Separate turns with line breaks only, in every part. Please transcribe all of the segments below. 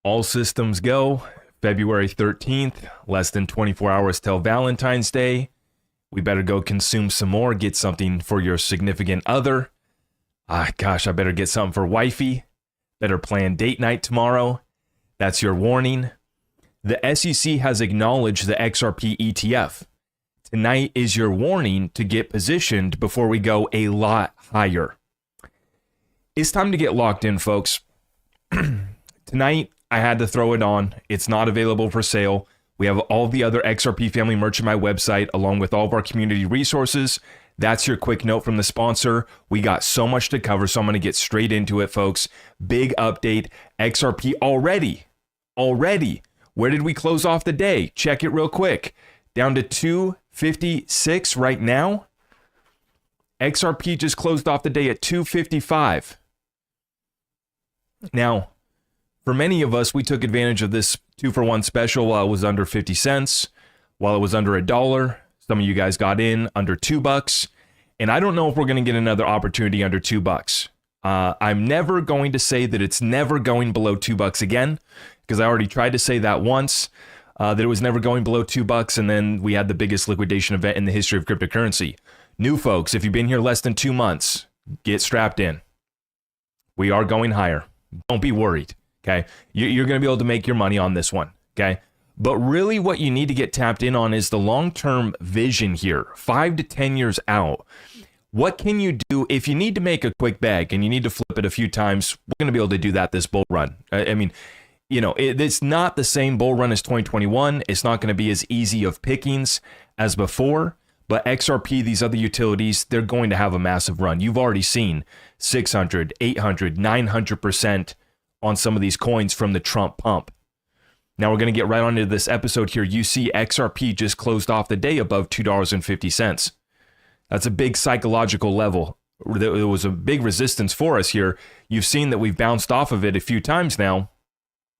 All systems go. February 13th, less than 24 hours till Valentine's Day. We better go consume some more, get something for your significant other. Gosh, I better get something for wifey. Better plan date night tomorrow. That's your warning. The SEC has acknowledged the XRP ETF. Tonight is your warning to get positioned before we go a lot higher. It's time to get locked in, folks. Tonight, I had to throw it on. It's not available for sale. We have all the other XRP family merch on my website, along with all of our community resources. That's your quick note from the sponsor. We got so much to cover, so I'm going to get straight into it, folks. Big update. XRP already. Where did we close off the day? Check it real quick. Down to 256 right now. XRP just closed off the day at 255. Now, for many of us, we took advantage of this 2-for-1 special while it was under 50 cents, while it was under $1. Some of you guys got in under $2. And I don't know if we're going to get another opportunity under $2. I'm never going to say that it's never going below $2 again, because I already tried to say that once, that it was never going below $2, and then we had the biggest liquidation event in the history of cryptocurrency. New folks, if you've been here less than 2 months, get strapped in. We are going higher. Don't be worried, okay? You're going to be able to make your money on this one, okay? But really what you need to get tapped in on is the long-term vision here, 5 to 10 years out. What can you do if you need to make a quick bag and you need to flip it a few times? We're going to be able to do that this bull run. I mean, you know, it's not the same bull run as 2021. It's not going to be as easy of pickings as before. But XRP, these other utilities, they're going to have a massive run. You've already seen 600, 800, 900% on some of these coins from the Trump pump. Now we're going to get right on into this episode here. You see XRP just closed off the day above $2.50. That's a big psychological level. There was a big resistance for us here. You've seen that we've bounced off of it a few times now,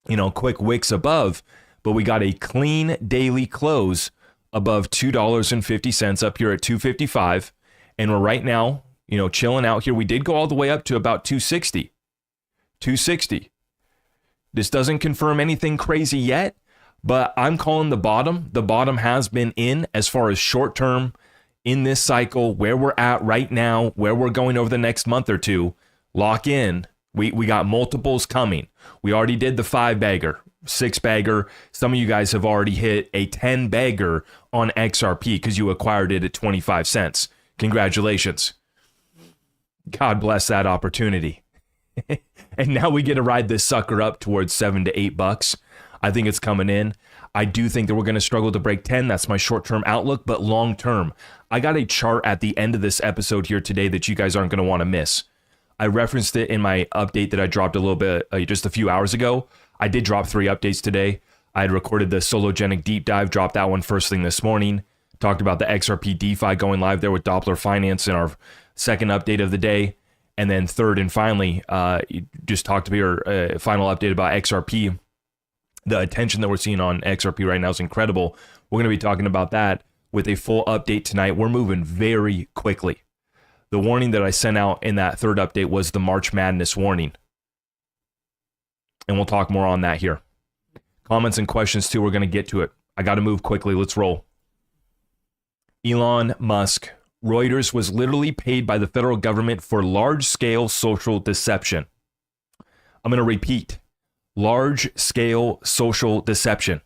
you know, quick wicks above, but we got a clean daily close above $2.50 up here at 255. And we're right now, you know, chilling out here. We did go all the way up to about 260. This doesn't confirm anything crazy yet, but I'm calling the bottom. The bottom has been in as far as short term in this cycle, where we're at right now, where we're going over the next month or two. Lock in. We got multiples coming. We already did the 5-bagger, 6-bagger. Some of you guys have already hit a 10-bagger on XRP because you acquired it at 25 cents. Congratulations. God bless that opportunity. And now we get to ride this sucker up towards $7 to $8. I think it's coming in. I do think that we're going to struggle to break 10. That's my short-term outlook, but long-term, I got a chart at the end of this episode here today that you guys aren't going to want to miss. I referenced it in my update that I dropped a little bit just a few hours ago. I did drop 3 updates today. I had recorded the Sologenic deep dive, dropped that one first thing this morning. Talked about the XRP DeFi going live there with Doppler Finance in our second update of the day. And then third and finally, just talked to your final update about XRP. The attention that we're seeing on XRP right now is incredible. We're going to be talking about that with a full update tonight. We're moving very quickly. The warning that I sent out in that third update was the March Madness warning. And we'll talk more on that here. Comments and questions too. We're going to get to it. I got to move quickly. Let's roll. Elon Musk. Reuters was literally paid by the federal government for large-scale social deception. I'm going to repeat. Large-scale social deception.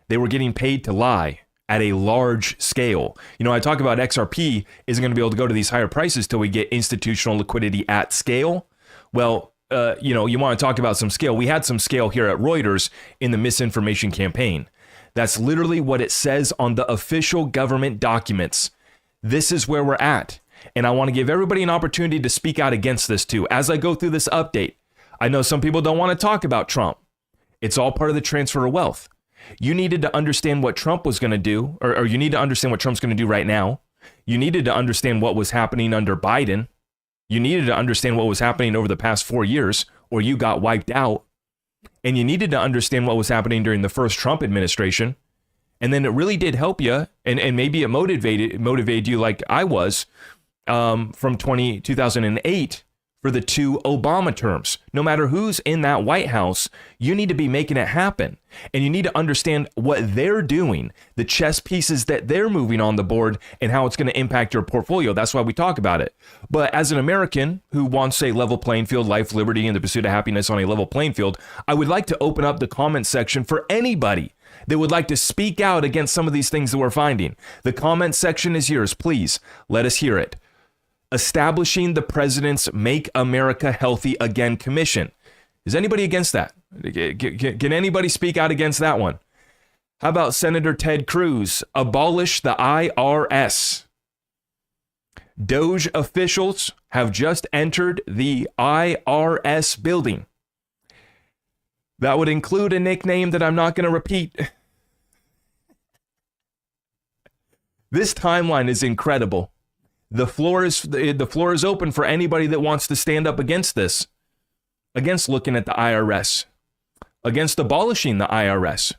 They were getting paid to lie at a large scale. You know, I talk about XRP isn't going to be able to go to these higher prices till we get institutional liquidity at scale. Well, you know, you want to talk about some scale. We had some scale here at Reuters in the misinformation campaign. That's literally what it says on the official government documents. This is where we're at. And I want to give everybody an opportunity to speak out against this too. As I go through this update, I know some people don't want to talk about Trump. It's all part of the transfer of wealth. You needed to understand what Trump was going to do, or you need to understand what Trump's going to do right now. You needed to understand what was happening under Biden. You needed to understand what was happening over the past 4 years, or you got wiped out. And you needed to understand what was happening during the first Trump administration. And then it really did help you, and maybe it motivated you like I was from 2008 for the 2 Obama terms. No matter who's in that White House, you need to be making it happen. And you need to understand what they're doing, the chess pieces that they're moving on the board, and how it's going to impact your portfolio. That's why we talk about it. But as an American who wants a level playing field, life, liberty, and the pursuit of happiness on a level playing field, I would like to open up the comment section for anybody that would like to speak out against some of these things that we're finding. The comment section is yours. Please let us hear it. Establishing the president's Make America Healthy Again Commission. Is anybody against that? Can anybody speak out against that one? How about Senator Ted Cruz? Abolish the IRS. Doge officials have just entered the IRS building. That would include a nickname that I'm not going to repeat. This timeline is incredible. The floor is open for anybody that wants to stand up against this, against looking at the IRS, against abolishing the IRS.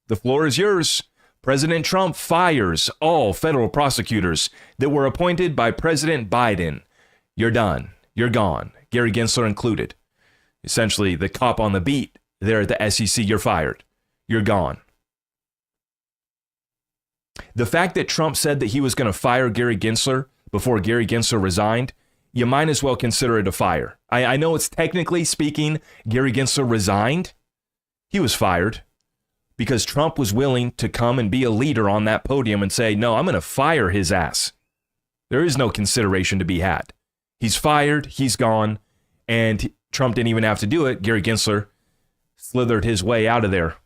The floor is yours. President Trump fires all federal prosecutors that were appointed by President Biden. You're done. You're gone. Gary Gensler included. Essentially, the cop on the beat there at the SEC, you're fired. You're gone. The fact that Trump said that he was going to fire Gary Gensler before Gary Gensler resigned, you might as well consider it a fire. I know it's technically speaking, Gary Gensler resigned. He was fired because Trump was willing to come and be a leader on that podium and say, no, I'm going to fire his ass. There is no consideration to be had. He's fired. He's gone. And Trump didn't even have to do it. Gary Gensler slithered his way out of there.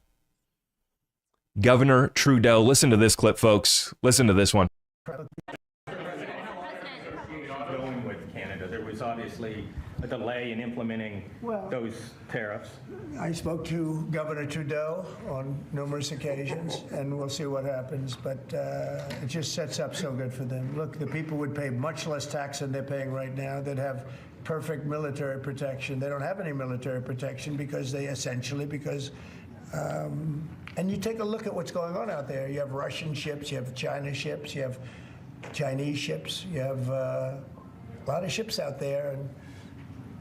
Governor Trudeau, listen to this clip, folks. Listen to this one.
Going with Canada, there was obviously a delay in implementing those tariffs.
I spoke to Governor Trudeau on numerous occasions, and we'll see what happens. But it just sets up so good for them. Look, the people would pay much less tax than they're paying right now. They'd have perfect military protection. They don't have any military protection because and you take a look at what's going on out there. You have Russian ships, you have China ships, you have Chinese ships, you have a lot of ships out there, and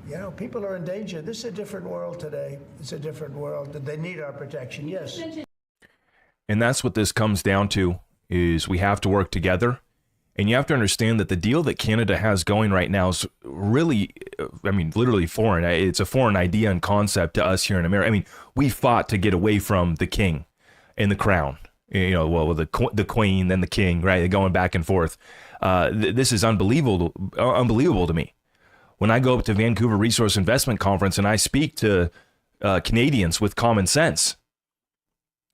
you know, people are in danger. This is a different world today. It's a different world. They need our protection, yes.
And that's what this comes down to, is we have to work together. And you have to understand that the deal that Canada has going right now is really, I mean, literally foreign. It's a foreign idea and concept to us here in America. I mean, we fought to get away from the king and the crown. You know, well, the queen, then the king, right? Going back and forth. This is unbelievable to me. When I go up to Vancouver Resource Investment Conference and I speak to Canadians with common sense,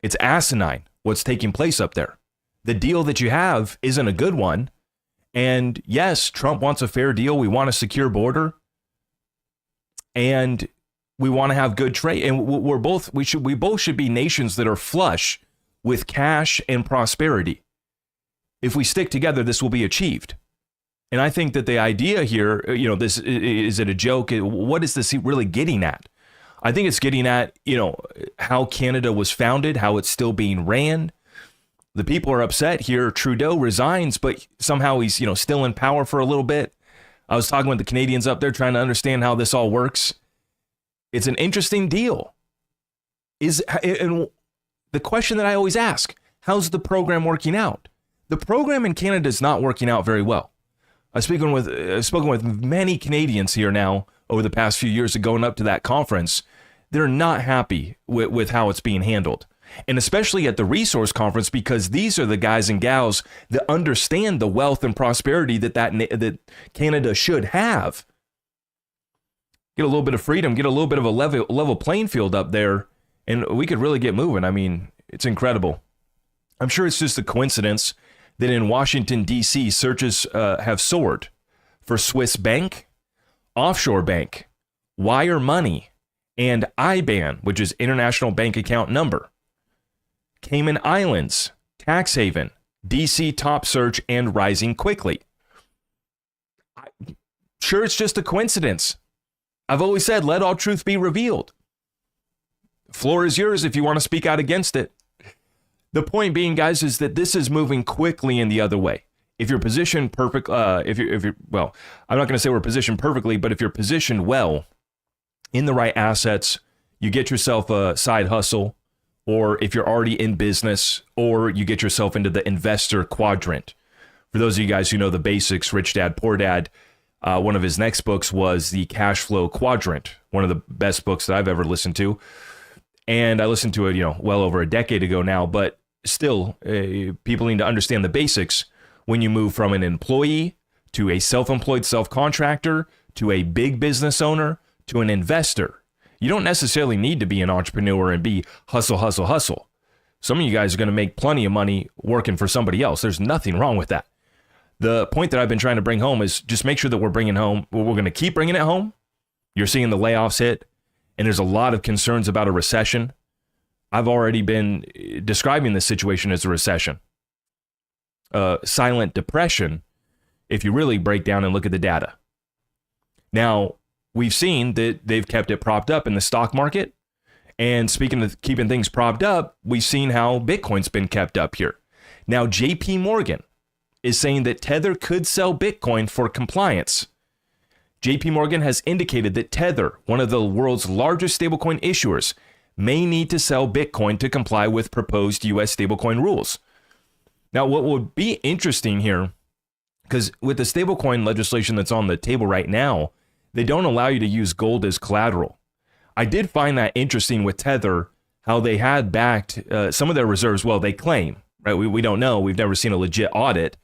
it's asinine what's taking place up there. The deal that you have isn't a good one. And yes, Trump wants a fair deal. We want a secure border. And we want to have good trade. And we both should be nations that are flush with cash and prosperity. If we stick together, this will be achieved. And I think that the idea here, you know, this is it a joke? What is this really getting at? I think it's getting at, you know, how Canada was founded, how it's still being ran. The people are upset here. Trudeau resigns, but somehow he's, you know, still in power for a little bit. I was talking with the Canadians up there trying to understand how this all works. It's an interesting deal. And the question that I always ask, how's the program working out? The program in Canada is not working out very well. I've spoken with many Canadians here now over the past few years going up to that conference. They're not happy with how it's being handled. And especially at the resource conference, because these are the guys and gals that understand the wealth and prosperity that Canada should have. Get a little bit of freedom, get a little bit of a level playing field up there, and we could really get moving. I mean, it's incredible. I'm sure it's just a coincidence that in Washington, D.C., searches have soared for Swiss bank, offshore bank, wire money, and IBAN, which is international bank account number. Cayman Islands, tax haven, DC top search, and rising quickly. Sure, it's just a coincidence. I've always said, let all truth be revealed. Floor is yours if you want to speak out against it. The point being, guys, is that this is moving quickly in the other way. if you're positioned perfect, if you're well, I'm not going to say we're positioned perfectly, but if you're positioned well in the right assets, you get yourself a side hustle, or if you're already in business, or you get yourself into the investor quadrant. For those of you guys who know the basics, Rich Dad, Poor Dad, one of his next books was the Cash Flow Quadrant, one of the best books that I've ever listened to. And I listened to it, well over a decade ago now, but still, people need to understand the basics when you move from an employee to a self-employed self-contractor to a big business owner to an investor. You don't necessarily need to be an entrepreneur and be hustle, hustle, hustle. Some of you guys are going to make plenty of money working for somebody else. There's nothing wrong with that. The point that I've been trying to bring home is just make sure that we're going to keep bringing it home. You're seeing the layoffs hit, and there's a lot of concerns about a recession. I've already been describing this situation as a recession. Silent depression, if you really break down and look at the data. Now, we've seen that they've kept it propped up in the stock market. And speaking of keeping things propped up, we've seen how Bitcoin's been kept up here. Now, JP Morgan is saying that Tether could sell Bitcoin for compliance. JP Morgan has indicated that Tether, one of the world's largest stablecoin issuers, may need to sell Bitcoin to comply with proposed US stablecoin rules. Now, what would be interesting here, because with the stablecoin legislation that's on the table right now, they don't allow you to use gold as collateral. I did find that interesting with Tether, how they had backed some of their reserves. Well, they claim, right? We don't know. We've never seen a legit audit,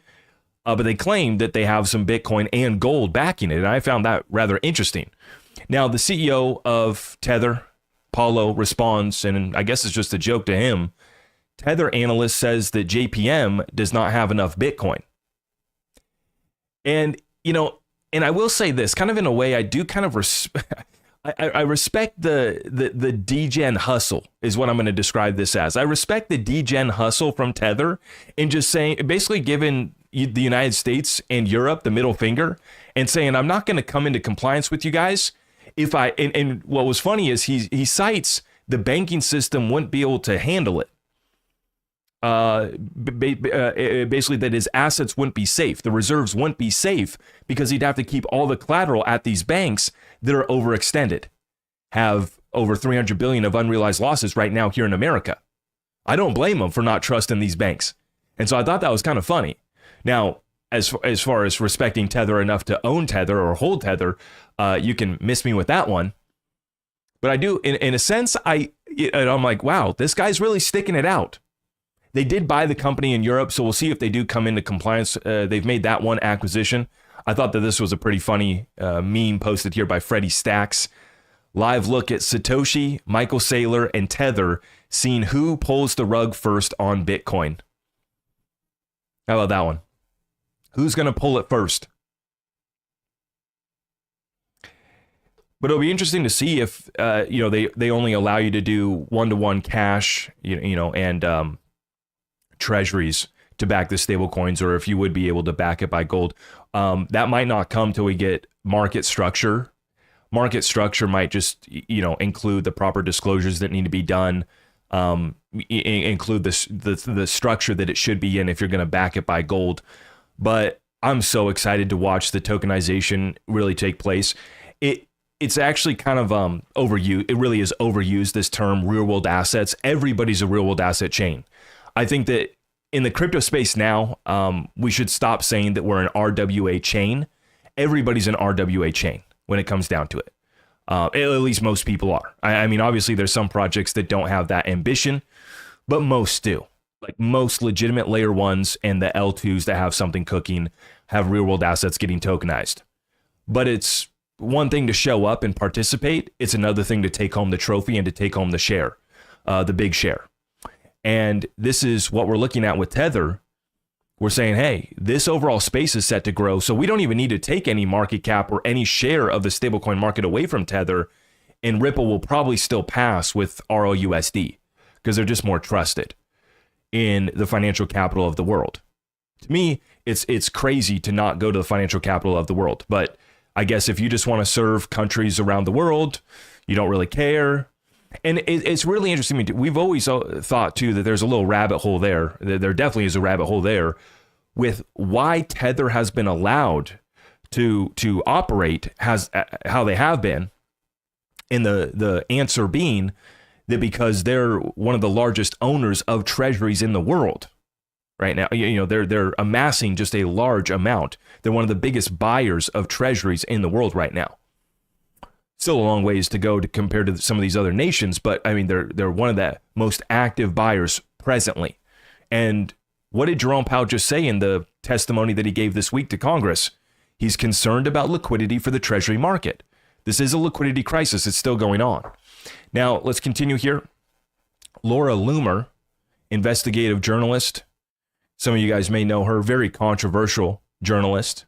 but they claim that they have some Bitcoin and gold backing it. And I found that rather interesting. Now, the CEO of Tether, Paulo, responds, and I guess it's just a joke to him. Tether analyst says that JPM does not have enough Bitcoin. And, and I will say this, kind of in a way, I do kind of I respect the degen hustle is what I'm going to describe this as. I respect the degen hustle from Tether in just saying, basically giving the United States and Europe the middle finger and saying, I'm not going to come into compliance with you guys. And what was funny is he cites the banking system wouldn't be able to handle it. Basically that his assets wouldn't be safe. The reserves wouldn't be safe because he'd have to keep all the collateral at these banks that are overextended, have over 300 billion of unrealized losses right now here in America. I don't blame him for not trusting these banks. And so I thought that was kind of funny. Now, as far as respecting Tether enough to own Tether or hold Tether, you can miss me with that one. But I do, in a sense, I'm like, wow, this guy's really sticking it out. They did buy the company in Europe, so we'll see if they do come into compliance. They've made that one acquisition. I thought that this was a pretty funny meme posted here by Freddie Stacks. Live look at Satoshi, Michael Saylor, and Tether, seeing who pulls the rug first on Bitcoin. How about that one? Who's going to pull it first? But it'll be interesting to see if they only allow you to do one-to-one cash, and treasuries to back the stable coins, or if you would be able to back it by gold. That might not come till we get market structure. Market structure might just, include the proper disclosures that need to be done, include the structure that it should be in if you're going to back it by gold. But I'm so excited to watch the tokenization really take place. It's actually kind of overused. It really is overused, this term, real world assets. Everybody's a real world asset chain. I think that in the crypto space now, we should stop saying that we're an RWA chain. Everybody's an RWA chain when it comes down to it. At least most people are. I mean, obviously, there's some projects that don't have that ambition, but most do. Like most legitimate layer ones and the L2s that have something cooking have real world assets getting tokenized. But it's one thing to show up and participate. It's another thing to take home the trophy and to take home the share, the big share. And this is what we're looking at with Tether. We're saying, hey, this overall space is set to grow. So we don't even need to take any market cap or any share of the stablecoin market away from Tether. And Ripple will probably still pass with ROUSD because they're just more trusted in the financial capital of the world. To me, it's crazy to not go to the financial capital of the world. But I guess if you just want to serve countries around the world, you don't really care. And it's really interesting. We've always thought, too, that there's a little rabbit hole there. There definitely is a rabbit hole there with why Tether has been allowed to operate how they have been, and the answer being that because they're one of the largest owners of treasuries in the world right now. They're amassing just a large amount. They're one of the biggest buyers of treasuries in the world right now. Still a long ways to go to compare to some of these other nations, but I mean they're one of the most active buyers presently. And what did Jerome Powell just say in the testimony that he gave this week to Congress? He's concerned about liquidity for the Treasury market. This is a liquidity crisis. It's still going on. Now, let's continue here. Laura Loomer, investigative journalist. Some of you guys may know her, very controversial journalist.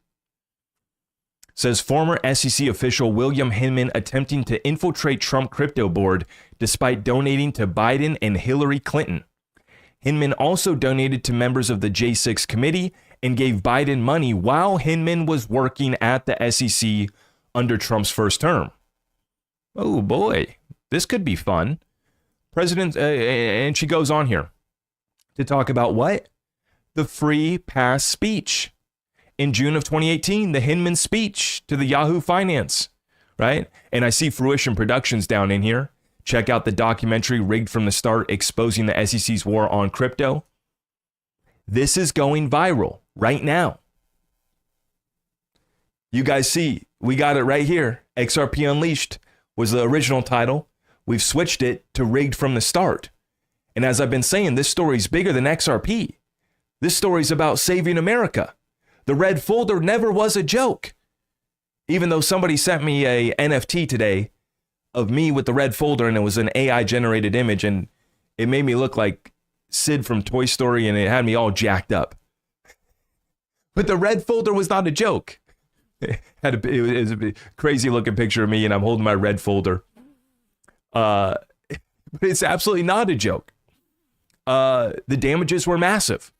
Says former SEC official William Hinman attempting to infiltrate Trump crypto board despite donating to Biden and Hillary Clinton. Hinman also donated to members of the J6 committee and gave Biden money while Hinman was working at the SEC under Trump's first term. Oh boy, this could be fun. And she goes on here to talk about what? The free pass speech. In June of 2018, the Hinman speech to the Yahoo Finance, right? And I see Fruition Productions down in here. Check out the documentary Rigged from the Start, exposing the SEC's war on crypto. This is going viral right now. You guys see, we got it right here. XRP Unleashed was the original title. We've switched it to Rigged from the Start. And as I've been saying, this story's bigger than XRP. This story's about saving America. The red folder never was a joke. Even though somebody sent me a NFT today of me with the red folder, and it was an AI generated image, and it made me look like Sid from Toy Story, and it had me all jacked up. But the red folder was not a joke. It was a crazy looking picture of me, and I'm holding my red folder. But it's absolutely not a joke. The damages were massive.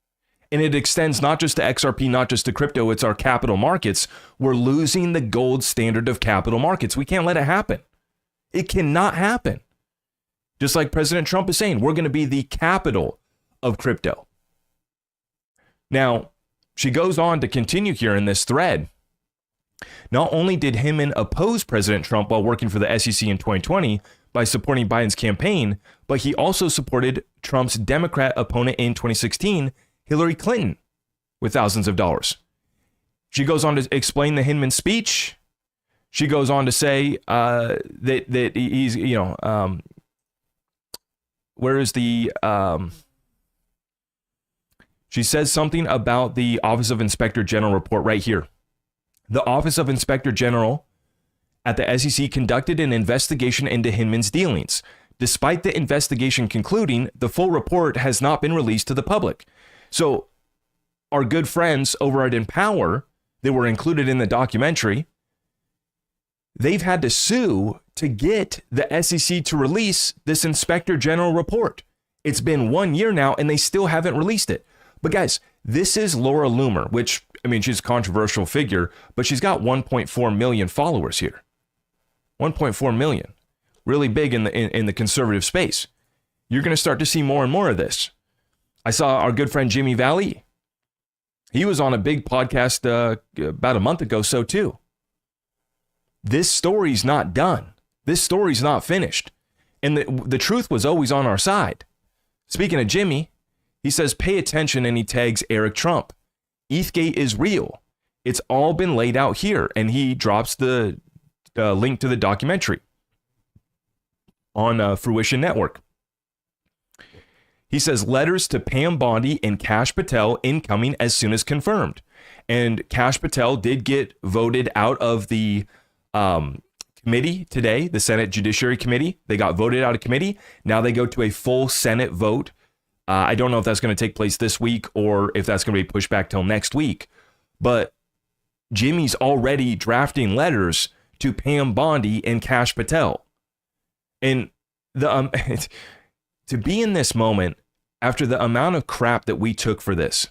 And it extends not just to XRP, not just to crypto, it's our capital markets. We're losing the gold standard of capital markets. We can't let it happen. It cannot happen. Just like President Trump is saying, we're going to be the capital of crypto. Now, she goes on to continue here in this thread. Not only did Hinman oppose President Trump while working for the SEC in 2020 by supporting Biden's campaign, but he also supported Trump's Democrat opponent in 2016, Hillary Clinton, with thousands of dollars. She goes on to explain the Hinman speech. She goes on to say that he's, where is the, she says something about the Office of Inspector General report right here. The Office of Inspector General at the SEC conducted an investigation into Hinman's dealings. Despite the investigation concluding, the full report has not been released to the public. So our good friends over at Empower that were included in the documentary, they've had to sue to get the SEC to release this Inspector General report. It's been 1 year now and they still haven't released it. But guys, this is Laura Loomer, which, I mean, she's a controversial figure, but she's got 1.4 million followers here. 1.4 million. Really big in the conservative space. You're going to start to see more and more of this. I saw our good friend Jimmy Valley. He was on a big podcast about a month ago, so too. This story's not done. This story's not finished. And the truth was always on our side. Speaking of Jimmy, he says, pay attention, and he tags Eric Trump. ETHgate is real. It's all been laid out here. And he drops the link to the documentary on Fruition Network. He says letters to Pam Bondi and Kash Patel incoming as soon as confirmed. And Kash Patel did get voted out of the committee today, the Senate Judiciary Committee. They got voted out of committee. Now they go to a full Senate vote. I don't know if that's going to take place this week or if that's going to be pushed back till next week. But Jimmy's already drafting letters to Pam Bondi and Kash Patel. And the to be in this moment after the amount of crap that we took for this,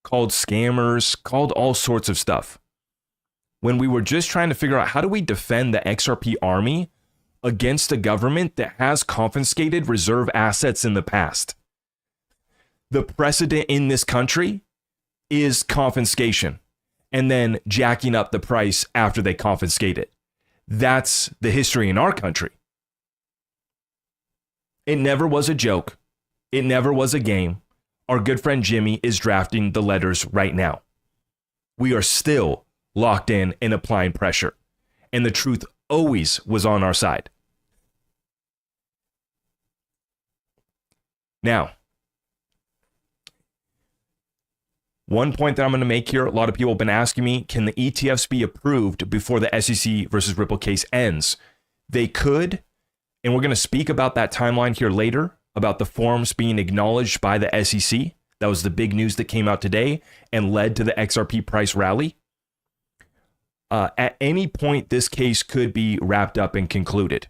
called scammers, called all sorts of stuff, when we were just trying to figure out how do we defend the XRP Army against a government that has confiscated reserve assets in the past. The precedent in this country is confiscation and then jacking up the price after they confiscate it. That's the history in our country. It never was a joke. It never was a game. Our good friend Jimmy is drafting the letters right now. We are still locked in and applying pressure. And the truth always was on our side. Now, one point that I'm going to make here, a lot of people have been asking me, can the ETFs be approved before the SEC versus Ripple case ends? They could, and we're going to speak about that timeline here later, about the forms being acknowledged by the SEC. That was the big news that came out today and led to the XRP price rally. At any point, this case could be wrapped up and concluded.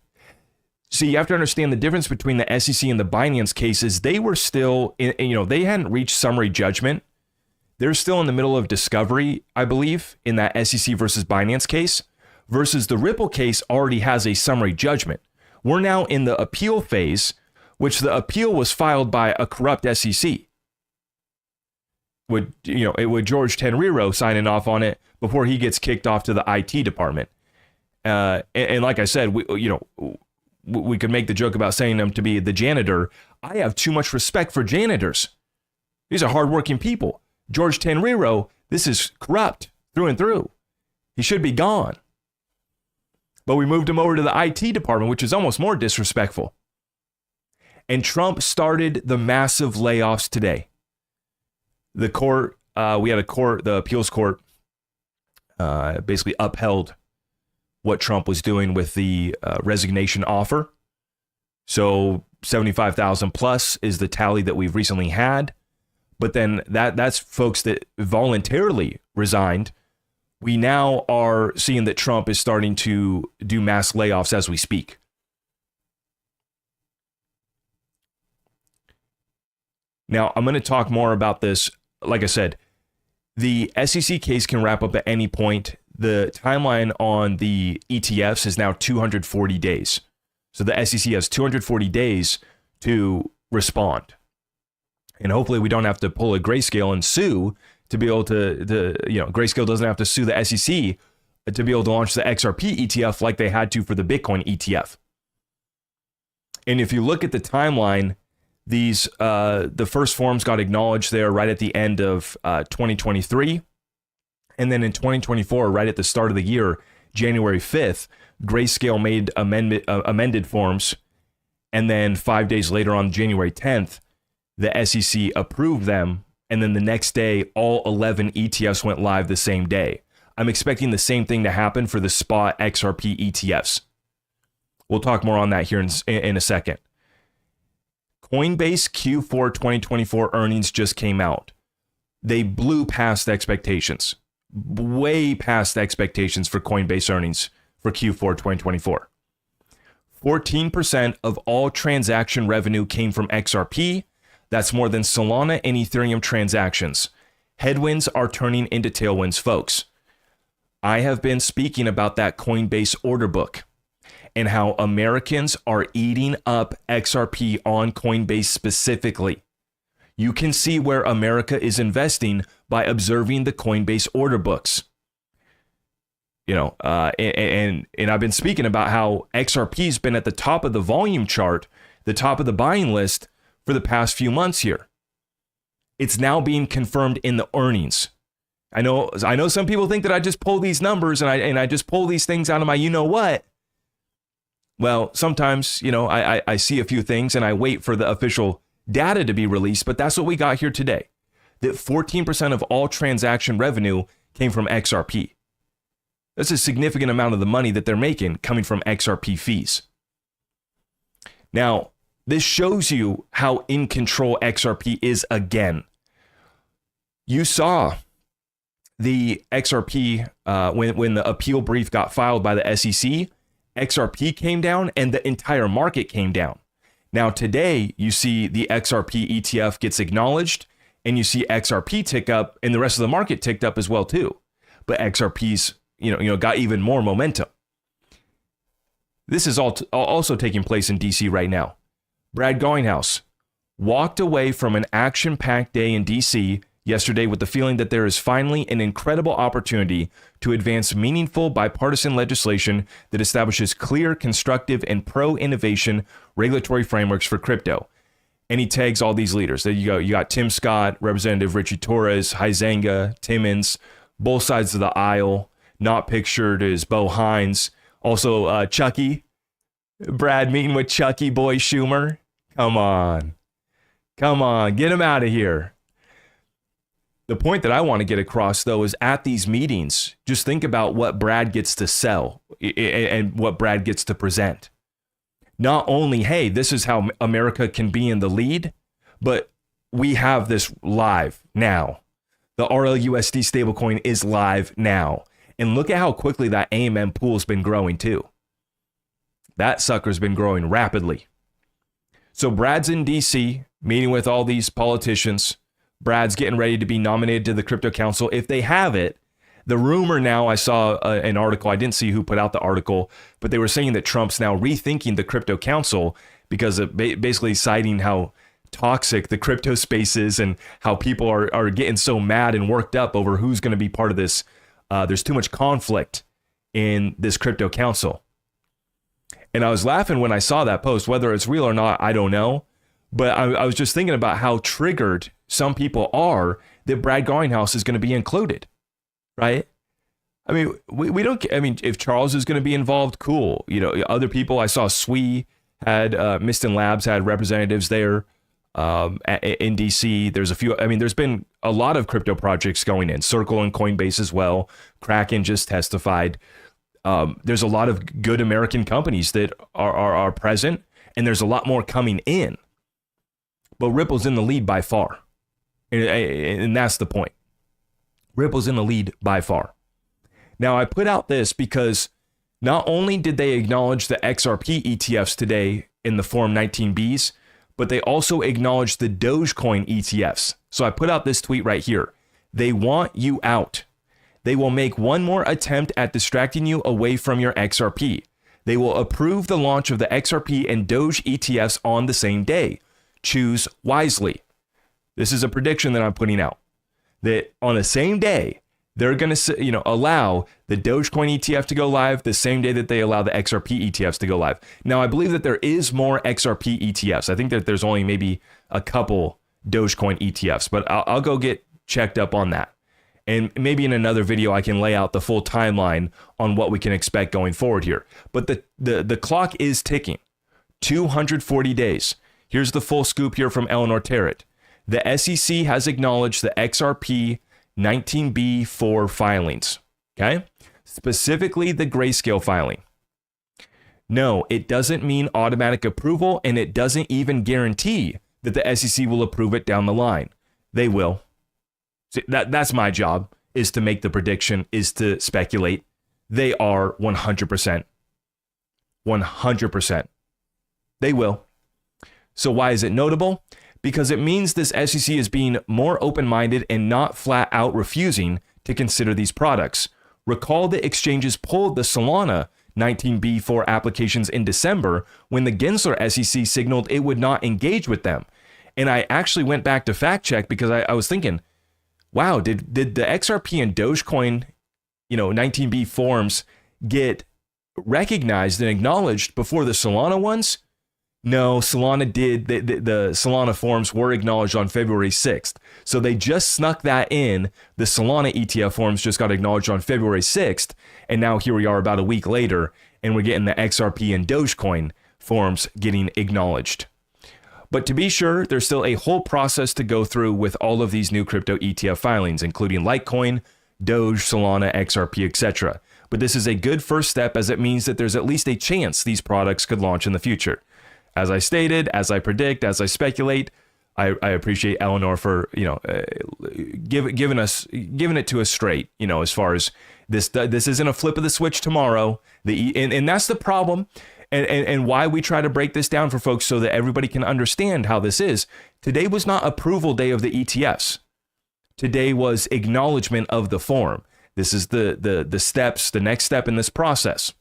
See, you have to understand the difference between the SEC and the Binance cases. They were still, they hadn't reached summary judgment. They're still in the middle of discovery, I believe, in that SEC versus Binance case, versus the Ripple case already has a summary judgment. We're now in the appeal phase, which the appeal was filed by a corrupt SEC. With George Tenriro signing off on it before he gets kicked off to the IT department. And like I said, we could make the joke about saying him to be the janitor. I have too much respect for janitors. These are hardworking people. George Tenriro, this is corrupt through and through. He should be gone. But we moved him over to the IT department, which is almost more disrespectful. And Trump started the massive layoffs today. The court, the appeals court basically upheld what Trump was doing with the resignation offer. So 75,000 plus is the tally that we've recently had. But then that's folks that voluntarily resigned. We now are seeing that Trump is starting to do mass layoffs as we speak. Now, I'm going to talk more about this. Like I said, the SEC case can wrap up at any point. The timeline on the ETFs is now 240 days. So the SEC has 240 days to respond. And hopefully we don't have to pull a Grayscale and sue to be able Grayscale doesn't have to sue the SEC to be able to launch the XRP ETF like they had to for the Bitcoin ETF. And if you look at the timeline, these the first forms got acknowledged there right at the end of 2023. And then in 2024, right at the start of the year, January 5th, Grayscale made amended forms. And then 5 days later on January 10th, the SEC approved them. And then the next day, all 11 ETFs went live the same day. I'm expecting the same thing to happen for the spot XRP ETFs. We'll talk more on that here in a second. Coinbase Q4 2024 earnings just came out. They blew past expectations, way past expectations for Coinbase earnings for Q4 2024. 14% of all transaction revenue came from XRP. That's more than Solana and Ethereum transactions. Headwinds are turning into tailwinds, folks. I have been speaking about that Coinbase order book and how Americans are eating up XRP on Coinbase specifically. You can see where America is investing by observing the Coinbase order books. And I've been speaking about how XRP's been at the top of the volume chart, the top of the buying list for the past few months here. It's now being confirmed in the earnings. I know some people think that I just pull these numbers and I just pull these things out of my you-know-what. Well, sometimes, I see a few things and I wait for the official data to be released, but that's what we got here today. That 14% of all transaction revenue came from XRP. That's a significant amount of the money that they're making coming from XRP fees. Now, this shows you how in control XRP is again. You saw the XRP, when the appeal brief got filed by the SEC, XRP came down and the entire market came down. Now today, you see the XRP ETF gets acknowledged and you see XRP tick up and the rest of the market ticked up as well too. But XRP's, got even more momentum. This is also taking place in DC right now. Brad Goinghouse walked away from an action-packed day in DC yesterday with the feeling that there is finally an incredible opportunity to advance meaningful bipartisan legislation that establishes clear, constructive, and pro-innovation regulatory frameworks for crypto. And he tags all these leaders. There you go. You got Tim Scott, Representative Richie Torres, Huizenga, Timmons, both sides of the aisle. Not pictured is Bo Hines. Also, Chucky. Brad meeting with Chucky Boy Schumer. Come on. Come on. Get him out of here. The point that I want to get across, though, is at these meetings, just think about what Brad gets to sell and what Brad gets to present. Not only, hey, this is how America can be in the lead, but we have this live now. The RLUSD stablecoin is live now. And look at how quickly that AMM pool's been growing too. That sucker's been growing rapidly. So Brad's in DC meeting with all these politicians. Brad's getting ready to be nominated to the Crypto Council. If they have it, the rumor now, I saw an article, I didn't see who put out the article, but they were saying that Trump's now rethinking the Crypto Council because of basically citing how toxic the crypto space is and how people are getting so mad and worked up over who's going to be part of this. There's too much conflict in this Crypto Council. And I was laughing when I saw that post. Whether it's real or not, I don't know. But I was just thinking about how triggered some people are that Brad Garlinghouse is going to be included, right? I mean, we don't. I mean, if Charles is going to be involved, cool. You know, other people. I saw Swee had Miston Labs had representatives there in DC. There's a few. I mean, there's been a lot of crypto projects going in. Circle and Coinbase as well. Kraken just testified. There's a lot of good American companies that are present, and there's a lot more coming in. But Ripple's in the lead by far. And that's the point. Ripple's in the lead by far. Now, I put out this because not only did they acknowledge the XRP ETFs today in the Form 19Bs, but they also acknowledged the Dogecoin ETFs. So I put out this tweet right here. They want you out. They will make one more attempt at distracting you away from your XRP. They will approve the launch of the XRP and Doge ETFs on the same day. Choose wisely. This is a prediction that I'm putting out. That on the same day, they're going to allow the Dogecoin ETF to go live the same day that they allow the XRP ETFs to go live. Now, I believe that there is more XRP ETFs. I think that there's only maybe a couple Dogecoin ETFs, but I'll go get checked up on that. And maybe in another video, I can lay out the full timeline on what we can expect going forward here. But the clock is ticking. 240 days. Here's the full scoop here from Eleanor Terrett. The SEC has acknowledged the XRP 19B4 filings, okay? Specifically the grayscale filing. No, it doesn't mean automatic approval, and it doesn't even guarantee that the SEC will approve it down the line. They will. See, that's my job, is to make the prediction, is to speculate. They are 100%. 100%. They will. So why is it notable? Because it means this SEC is being more open-minded and not flat out refusing to consider these products. Recall the exchanges pulled the Solana 19B4 applications in December when the Gensler SEC signaled it would not engage with them. And I actually went back to fact check because I was thinking, wow, did the XRP and Dogecoin, 19B forms get recognized and acknowledged before the Solana ones? No, Solana did. The Solana forms were acknowledged on February 6th. So they just snuck that in. The Solana ETF forms just got acknowledged on February 6th. And now here we are about a week later, and we're getting the XRP and Dogecoin forms getting acknowledged. But to be sure, there's still a whole process to go through with all of these new crypto ETF filings, including Litecoin, Doge, Solana, XRP, etc. But this is a good first step, as it means that there's at least a chance these products could launch in the future. As I stated, as I predict, as I speculate, I appreciate Eleanor for giving it to us straight. As far as this isn't a flip of the switch tomorrow. And that's the problem, and why we try to break this down for folks so that everybody can understand how this is. Today was not approval day of the ETFs. Today was acknowledgement of the form. This is the steps, the next step in this process.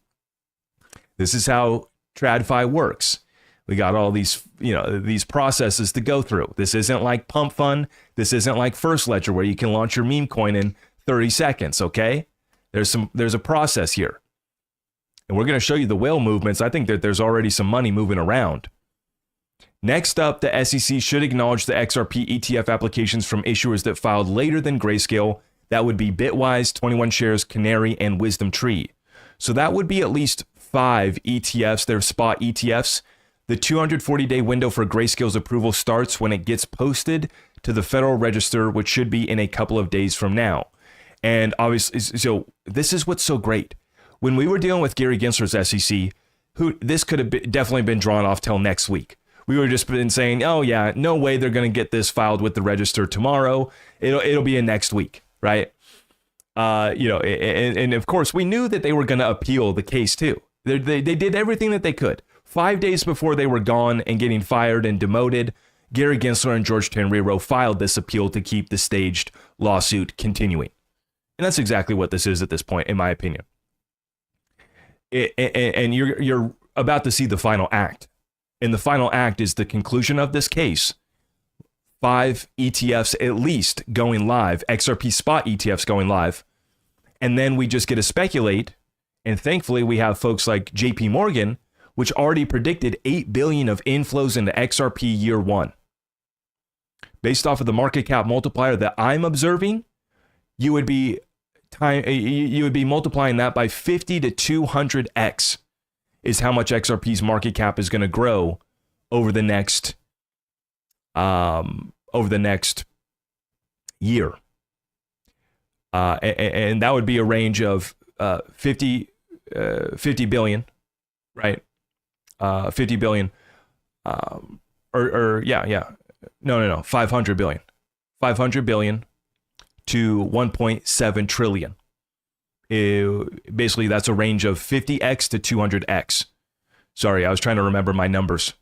This is how TradFi works. We got all these, these processes to go through. This isn't like Pump Fund. This isn't like First Ledger where you can launch your meme coin in 30 seconds, okay? There's a process here. And we're going to show you the whale movements. I think that there's already some money moving around. Next up, the SEC should acknowledge the XRP ETF applications from issuers that filed later than Grayscale. That would be Bitwise, 21 Shares, Canary, and Wisdom Tree. So that would be at least 5 ETFs. They're spot ETFs. The 240-day window for Grayscale's approval starts when it gets posted to the Federal Register, which should be in a couple of days from now. And obviously, so this is what's so great. When we were dealing with Gary Gensler's SEC, this could have definitely been drawn off till next week. We were just been saying, oh yeah, no way they're going to get this filed with the Register tomorrow. It'll be in next week, right? And of course, we knew that they were going to appeal the case too. They did everything that they could. 5 days before they were gone and getting fired and demoted, Gary Gensler and George Tenreiro filed this appeal to keep the staged lawsuit continuing. And that's exactly what this is at this point, in my opinion. And you're about to see the final act. And the final act is the conclusion of this case. 5 ETFs at least going live, XRP spot ETFs going live. And then we just get to speculate. And thankfully, we have folks like JP Morgan, which already predicted 8 billion of inflows into XRP year one. Based off of the market cap multiplier that I'm observing, you would be multiplying that by 50 to 200x is how much XRP's market cap is going to grow over the next year. And that would be a range of 50 billion, right? 50 billion, 500 billion, 500 billion to 1.7 trillion. Basically, that's a range of 50x to 200x. Sorry, I was trying to remember my numbers.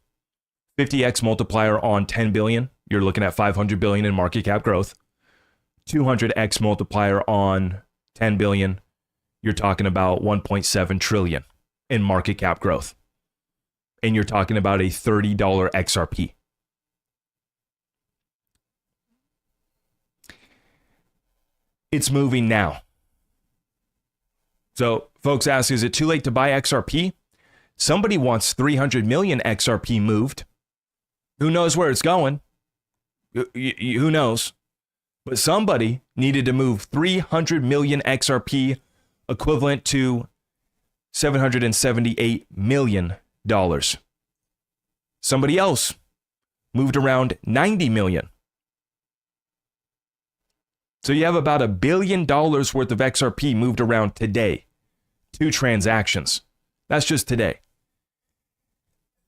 50x multiplier on 10 billion, you're looking at 500 billion in market cap growth. 200x multiplier on 10 billion, you're talking about 1.7 trillion in market cap growth. And you're talking about a $30 XRP. It's moving now. So folks ask, is it too late to buy XRP? Somebody wants 300 million XRP moved. Who knows where it's going? Who knows? But somebody needed to move 300 million XRP, equivalent to $778 million. Somebody else moved around 90 million. So you have about $1 billion worth of XRP moved around today. 2 transactions. That's just today.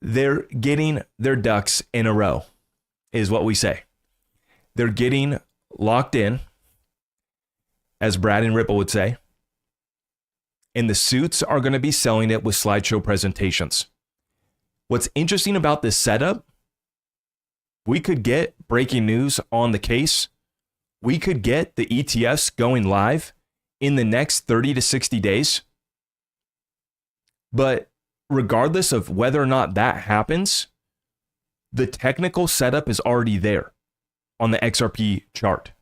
They're getting their ducks in a row, is what we say. They're getting locked in, as Brad and Ripple would say. And the suits are going to be selling it with slideshow presentations. What's interesting about this setup, we could get breaking news on the case. We could get the ETFs going live in the next 30 to 60 days. But regardless of whether or not that happens, the technical setup is already there on the XRP chart.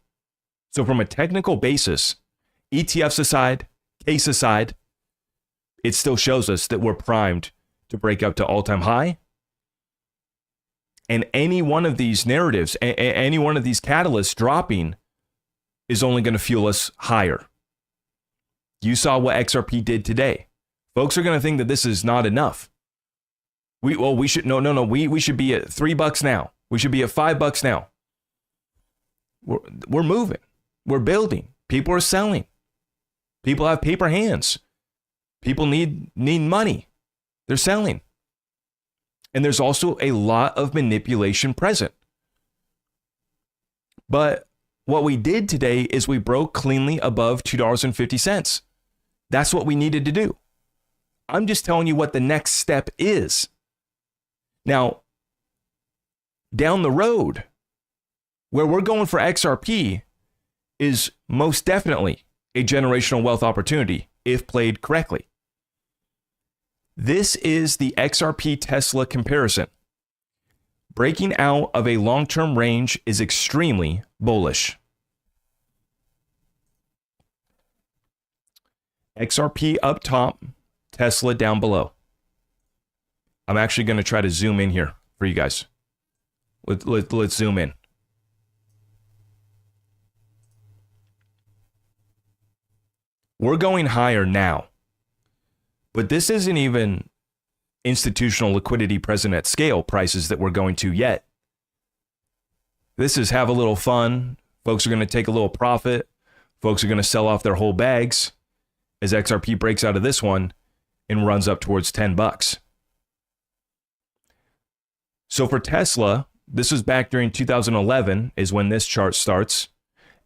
So from a technical basis, ETFs aside, case aside, it still shows us that we're primed to break up to all-time high. And any one of these narratives, any one of these catalysts dropping is only going to fuel us higher. You saw what XRP did today. Folks are going to think that this is not enough. We should be at $3 now. We should be at $5 now. We're moving. We're building. People are selling. People have paper hands. People need money. They're selling. And there's also a lot of manipulation present. But what we did today is we broke cleanly above $2.50. That's what we needed to do. I'm just telling you what the next step is. Now, down the road, where we're going for XRP is most definitely a generational wealth opportunity if played correctly. This is the XRP Tesla comparison. Breaking out of a long-term range is extremely bullish. XRP up top, Tesla down below. I'm actually going to try to zoom in here for you guys. Let's zoom in. We're going higher now, but this isn't even institutional liquidity present at scale prices that we're going to yet. This is have a little fun. Folks are going to take a little profit. Folks are going to sell off their whole bags as XRP breaks out of this one and runs up towards $10. So for Tesla, this was back during 2011 is when this chart starts.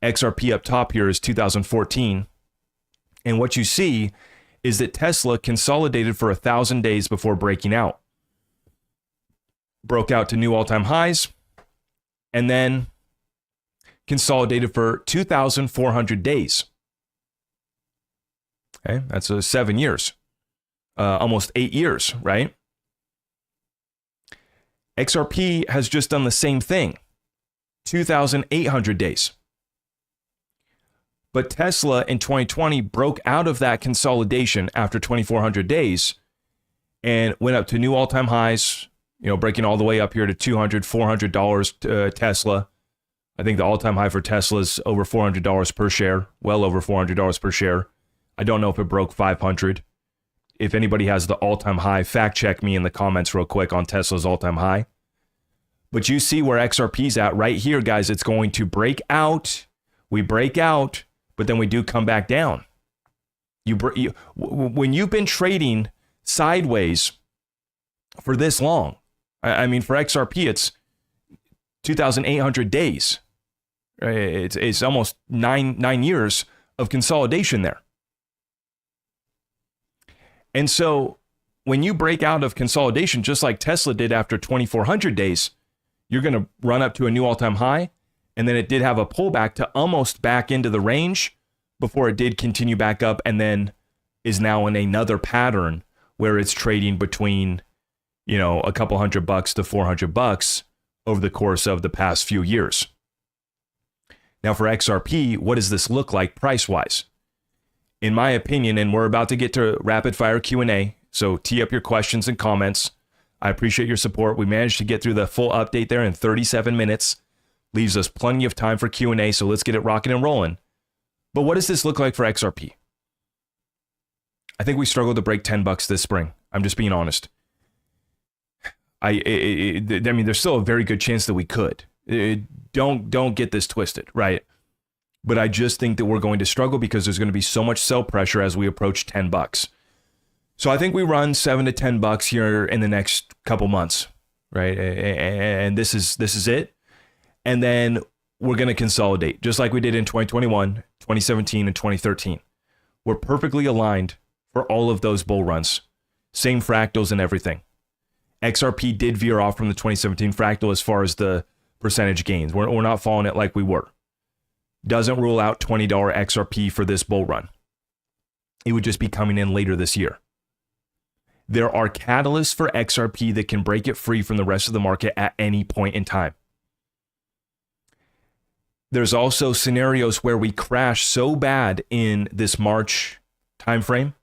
XRP up top here is 2014. And what you see is that Tesla consolidated for 1,000 days before breaking out. Broke out to new all-time highs and then consolidated for 2,400 days. Okay, that's 7 years, almost 8 years, right? XRP has just done the same thing, 2,800 days. But Tesla in 2020 broke out of that consolidation after 2,400 days and went up to new all-time highs, breaking all the way up here to $200, $400 Tesla. I think the all-time high for Tesla is over $400 per share, well over $400 per share. I don't know if it broke 500. If anybody has the all-time high, fact check me in the comments real quick on Tesla's all-time high. But you see where XRP's at right here, guys. It's going to break out. We break out, but then we do come back down. When you've been trading sideways for this long, I mean, for XRP, it's 2,800 days. It's almost nine years of consolidation there. And so when you break out of consolidation, just like Tesla did after 2,400 days, you're going to run up to a new all-time high. And then it did have a pullback to almost back into the range before it did continue back up and then is now in another pattern where it's trading between, a couple $100 to $400 over the course of the past few years. Now for XRP, what does this look like price-wise? In my opinion, and we're about to get to rapid fire Q&A, so tee up your questions and comments. I appreciate your support. We managed to get through the full update there in 37 minutes. Leaves us plenty of time for Q&A, so let's get it rocking and rolling. But what does this look like for XRP? I think we struggled to break $10 this spring. I'm just being honest. I mean, there's still a very good chance that we could. Don't get this twisted, right? But I just think that we're going to struggle because there's going to be so much sell pressure as we approach $10. So I think we run $7 to $10 here in the next couple months, right? And this is it. And then we're going to consolidate, just like we did in 2021, 2017, and 2013. We're perfectly aligned for all of those bull runs. Same fractals and everything. XRP did veer off from the 2017 fractal as far as the percentage gains. We're not following it like we were. Doesn't rule out $20 XRP for this bull run. It would just be coming in later this year. There are catalysts for XRP that can break it free from the rest of the market at any point in time. There's also scenarios where we crash so bad in this March timeframe,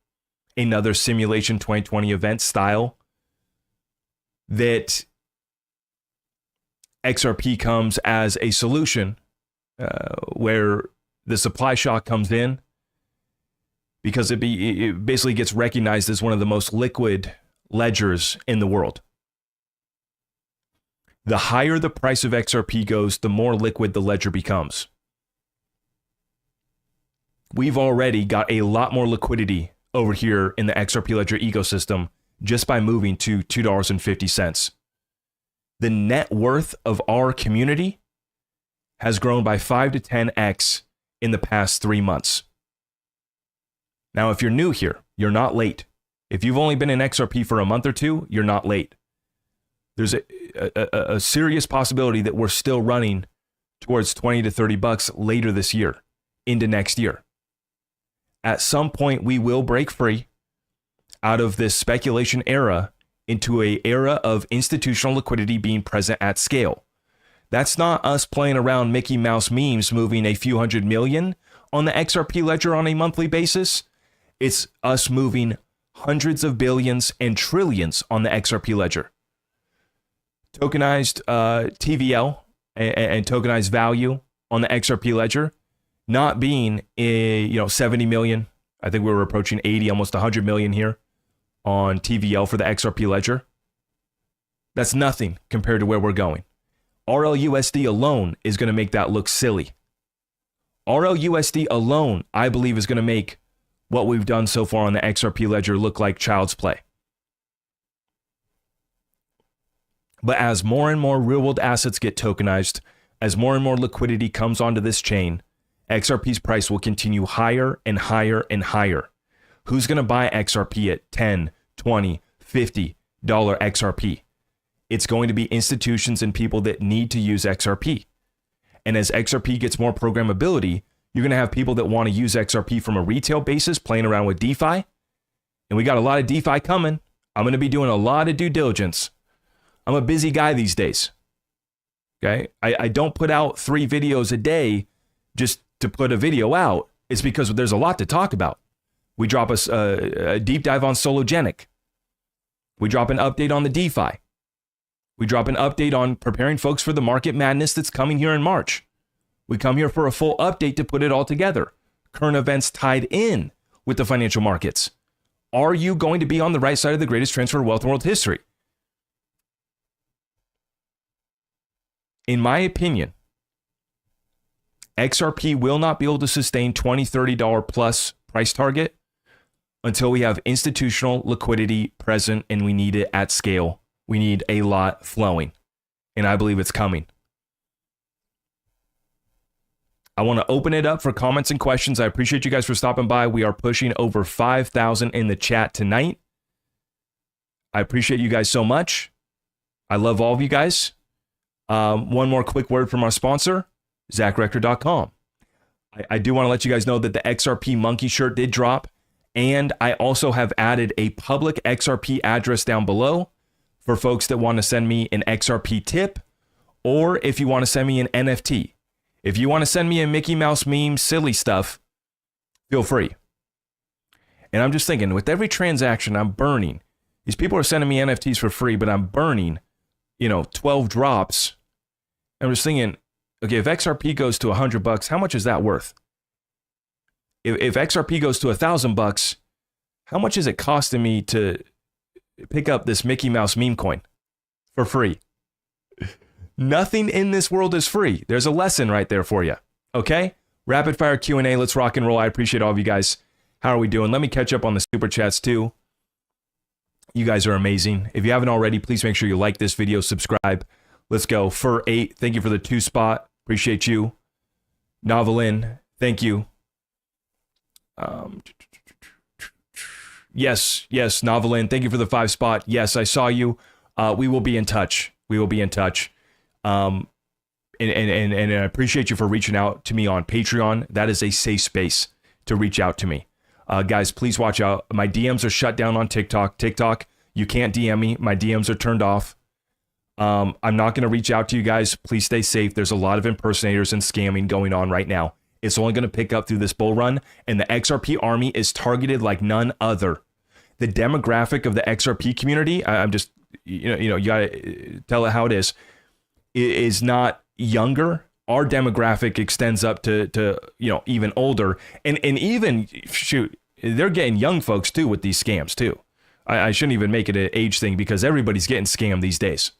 another simulation 2020 event style, that XRP comes as a solution where the supply shock comes in because it basically gets recognized as one of the most liquid ledgers in the world. The higher the price of XRP goes, the more liquid the ledger becomes. We've already got a lot more liquidity over here in the XRP ledger ecosystem just by moving to $2.50. The net worth of our community has grown by 5 to 10x in the past 3 months. Now, if you're new here, you're not late. If you've only been in XRP for a month or two, you're not late. There's a serious possibility that we're still running towards 20 to $30 later this year, into next year. At some point, we will break free out of this speculation era into an era of institutional liquidity being present at scale. That's not us playing around Mickey Mouse memes moving a few $100 million on the XRP ledger on a monthly basis. It's us moving hundreds of billions and trillions on the XRP ledger. Tokenized TVL and tokenized value on the XRP ledger not being 70 million. I think we were approaching 80, almost 100 million here on TVL for the XRP ledger. That's nothing compared to where we're going. RLUSD alone is going to make that look silly. RLUSD alone, I believe, is going to make what we've done so far on the XRP ledger look like child's play. But as more and more real-world assets get tokenized, as more and more liquidity comes onto this chain, XRP's price will continue higher and higher and higher. Who's going to buy XRP at $10, $20, $50 XRP? It's going to be institutions and people that need to use XRP. And as XRP gets more programmability, you're going to have people that want to use XRP from a retail basis, playing around with DeFi. And we got a lot of DeFi coming. I'm going to be doing a lot of due diligence. I'm a busy guy these days. Okay? I don't put out 3 videos a day just to put a video out. It's because there's a lot to talk about. We drop a deep dive on Sologenic. We drop an update on the DeFi. We drop an update on preparing folks for the market madness that's coming here in March. We come here for a full update to put it all together. Current events tied in with the financial markets. Are you going to be on the right side of the greatest transfer of wealth in world history? In my opinion, XRP will not be able to sustain $20, $30 plus price target until we have institutional liquidity present, and we need it at scale. We need a lot flowing, and I believe it's coming. I want to open it up for comments and questions. I appreciate you guys for stopping by. We are pushing over 5,000 in the chat tonight. I appreciate you guys so much. I love all of you guys. One more quick word from our sponsor, ZachRector.com. I do want to let you guys know that the XRP monkey shirt did drop, and I also have added a public XRP address down below for folks that want to send me an XRP tip, or if you want to send me an NFT. If you want to send me a Mickey Mouse meme, silly stuff, feel free. And I'm just thinking, with every transaction I'm burning, these people are sending me NFTs for free, but I'm burning, 12 drops. I'm just thinking, okay, if XRP goes to $100, how much is that worth? If XRP goes to $1,000, how much is it costing me to pick up this Mickey Mouse meme coin for free? Nothing in this world is free. There's a lesson right there for you. Okay? Rapid fire Q&A. Let's rock and roll. I appreciate all of you guys. How are we doing? Let me catch up on the super chats too. You guys are amazing. If you haven't already, please make sure you like this video, subscribe. Let's go. Fur8, thank you for the 2 spot. Appreciate you. Novelin, thank you. Yes, Novelin, thank you for the 5 spot. Yes, I saw you. We will be in touch. And I appreciate you for reaching out to me on Patreon. That is a safe space to reach out to me. Guys, please watch out. My DMs are shut down on TikTok. You can't DM me. My DMs are turned off. I'm not going to reach out to you guys. Please stay safe. There's a lot of impersonators and scamming going on right now. It's only going to pick up through this bull run, and the XRP Army is targeted like none other. The demographic of the XRP community, I'm just, you got to tell it how it is not younger. Our demographic extends up to even older, and even, shoot, they're getting young folks too with these scams too. I shouldn't even make it an age thing because everybody's getting scammed these days.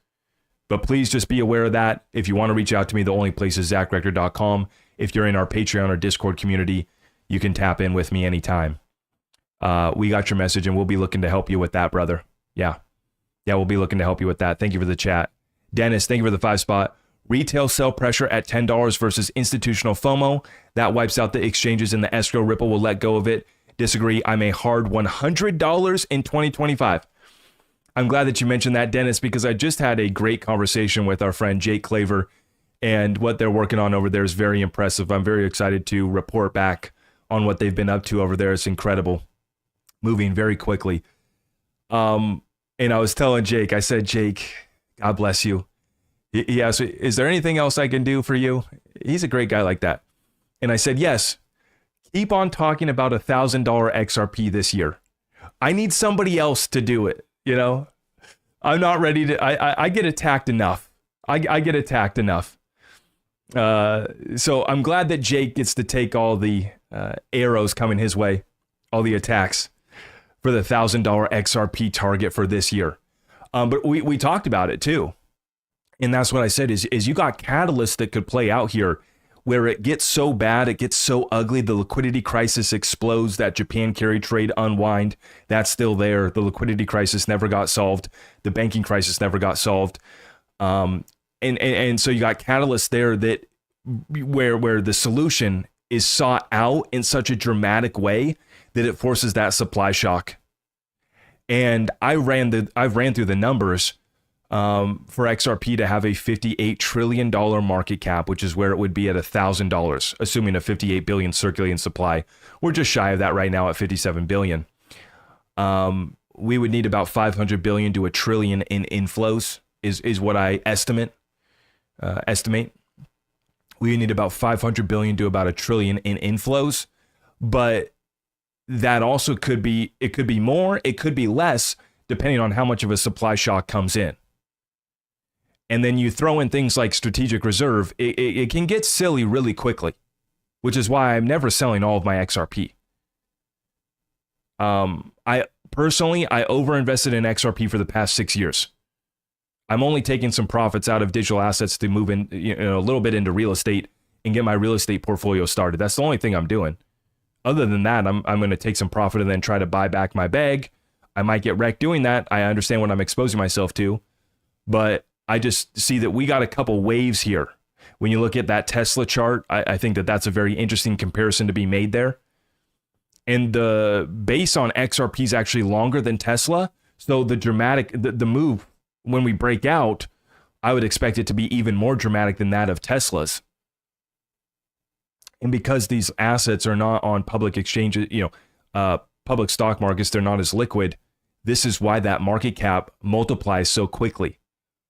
But please just be aware of that. If you want to reach out to me, the only place is ZachRector.com. If you're in our Patreon or Discord community, you can tap in with me anytime. We got your message, and we'll be looking to help you with that, brother. Yeah, we'll be looking to help you with that. Thank you for the chat. Dennis, thank you for the 5 spot. Retail sell pressure at $10 versus institutional FOMO. That wipes out the exchanges, and the escrow Ripple will let go of it. Disagree. I'm a hard $100 in 2025. I'm glad that you mentioned that, Dennis, because I just had a great conversation with our friend Jake Claver, and what they're working on over there is very impressive. I'm very excited to report back on what they've been up to over there. It's incredible. Moving very quickly. And I was telling Jake, I said, Jake, God bless you. He asked me, is there anything else I can do for you? He's a great guy like that. And I said, yes, keep on talking about $1,000 XRP this year. I need somebody else to do it. You know, I'm not ready to, I get attacked enough. I get attacked enough. So I'm glad that Jake gets to take all the arrows coming his way, all the attacks for the $1,000 XRP target for this year. But we talked about it too. And that's what I said is you got catalysts that could play out here where it gets so bad, it gets so ugly, the liquidity crisis explodes, that Japan carry trade unwind, that's still there. The liquidity crisis never got solved. The banking crisis never got solved. And so you got catalysts there that where the solution is sought out in such a dramatic way that it forces that supply shock. And I've ran through the numbers for XRP to have a $58 trillion market cap, which is where it would be at $1,000, assuming a 58 billion circulating supply. We're just shy of that right now at 57 billion. We would need about 500 billion to a trillion in inflows is what I estimate. We need about 500 billion to about a trillion in inflows, but that also could be more, it could be less, depending on how much of a supply shock comes in. And then you throw in things like strategic reserve, it can get silly really quickly, which is why I'm never selling all of my XRP. I overinvested in XRP for the past 6 years. I'm only taking some profits out of digital assets to move in, a little bit into real estate and get my real estate portfolio started. That's the only thing I'm doing. Other than that, I'm going to take some profit and then try to buy back my bag. I might get wrecked doing that. I understand what I'm exposing myself to, but I just see that we got a couple waves here. When you look at that Tesla chart, I think that that's a very interesting comparison to be made there. And the base on XRP is actually longer than Tesla. So the move when we break out, I would expect it to be even more dramatic than that of Tesla's. And because these assets are not on public exchanges, public stock markets, they're not as liquid. This is why that market cap multiplies so quickly.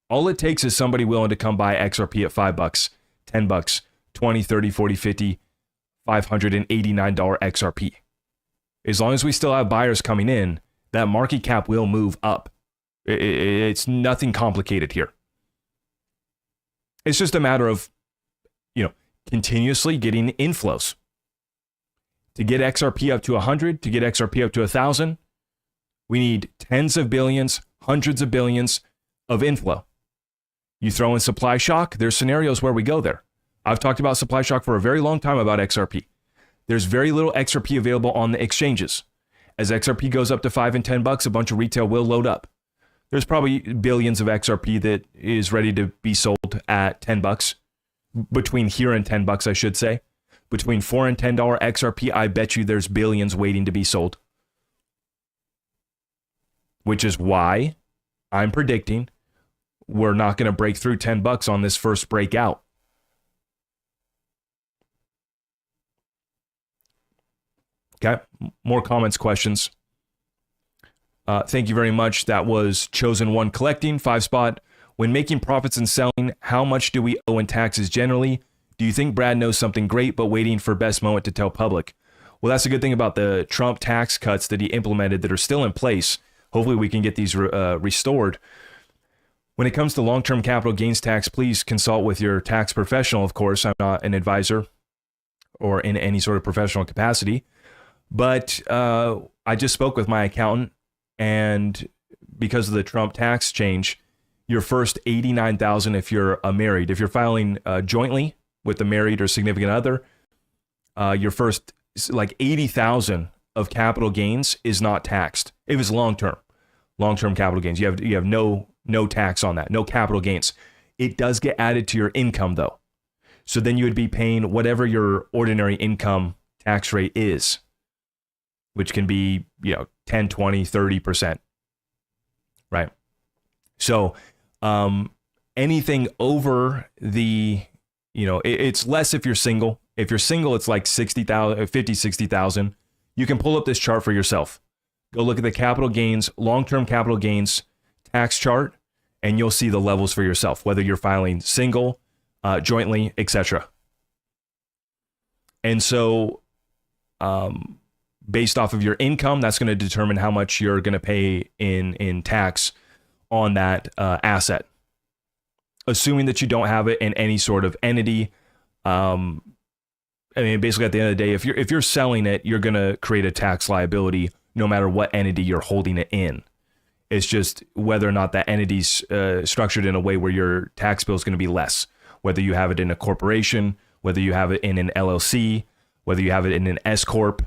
All it takes is somebody willing to come buy XRP at $5, $10, 20, 30, 40, 50, $589 XRP. As long as we still have buyers coming in, that market cap will move up. It's nothing complicated here. It's just a matter of, continuously getting inflows. To get XRP up to 100, to get XRP up to 1,000, we need tens of billions, hundreds of billions of inflow. You throw in supply shock, there's scenarios where we go there. I've talked about supply shock for a very long time about XRP. There's very little XRP available on the exchanges. As XRP goes up to $5 and $10, a bunch of retail will load up. There's probably billions of XRP that is ready to be sold at $10. Between here and $10, I should say. Between $4 and $10 XRP, I bet you there's billions waiting to be sold. Which is why I'm predicting we're not going to break through $10 on this first breakout. Okay, more comments, questions. Thank you very much. That was Chosen One Collecting, 5-spot. When making profits and selling, how much do we owe in taxes generally? Do you think Brad knows something great but waiting for best moment to tell public? Well, that's a good thing about the Trump tax cuts that he implemented that are still in place. Hopefully we can get these restored. When it comes to long-term capital gains tax, please consult with your tax professional, of course. I'm not an advisor or in any sort of professional capacity. But I just spoke with my accountant, and because of the Trump tax change, your first $89,000 if you're married. If you're filing jointly with a married or significant other, your first like $80,000 of capital gains is not taxed. If it's long-term capital gains, you have no tax on that, no capital gains. It does get added to your income though. So then you would be paying whatever your ordinary income tax rate is, which can be, 10, 20, 30%, right? So anything over the, it's less if you're single. If you're single, it's like 60,000, 50, 60,000. You can pull up this chart for yourself. Go look at the capital gains, long-term capital gains tax chart, and you'll see the levels for yourself, whether you're filing single, jointly, etc. And so based off of your income, that's going to determine how much you're going to pay in tax on that asset. Assuming that you don't have it in any sort of entity. I mean, basically at the end of the day, if you're selling it, you're going to create a tax liability no matter what entity you're holding it in. It's just whether or not that entity's structured in a way where your tax bill is going to be less. Whether you have it in a corporation, whether you have it in an LLC, whether you have it in an S corp,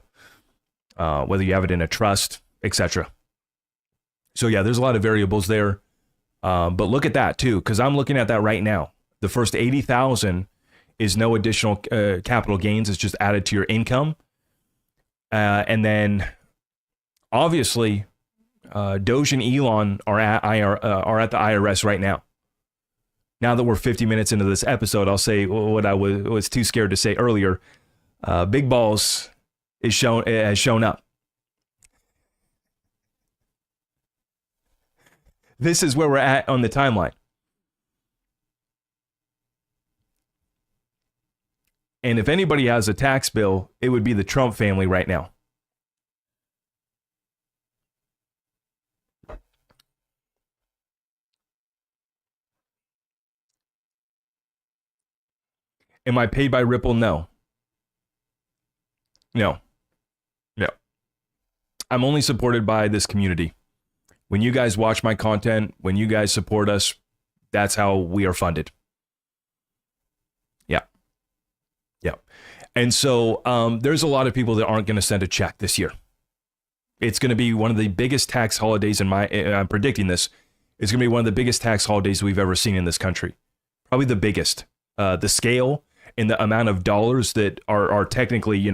whether you have it in a trust, etc. So yeah, there's a lot of variables there. But look at that too, because I'm looking at that right now. The first 80,000 is no additional capital gains. It's just added to your income. And then obviously, Doge and Elon are at the IRS right now. Now that we're 50 minutes into this episode, I'll say what I was too scared to say earlier. Big Balls has shown up. This is where we're at on the timeline. And if anybody has a tax bill, it would be the Trump family right now. Am I paid by Ripple? No. No. I'm only supported by this community. When you guys watch my content, when you guys support us, that's how we are funded. Yeah. And so there's a lot of people that aren't going to send a check this year. It's going to be one of the biggest tax holidays I'm predicting this. It's going to be one of the biggest tax holidays we've ever seen in this country. Probably the biggest. The scale and the amount of dollars that are technically,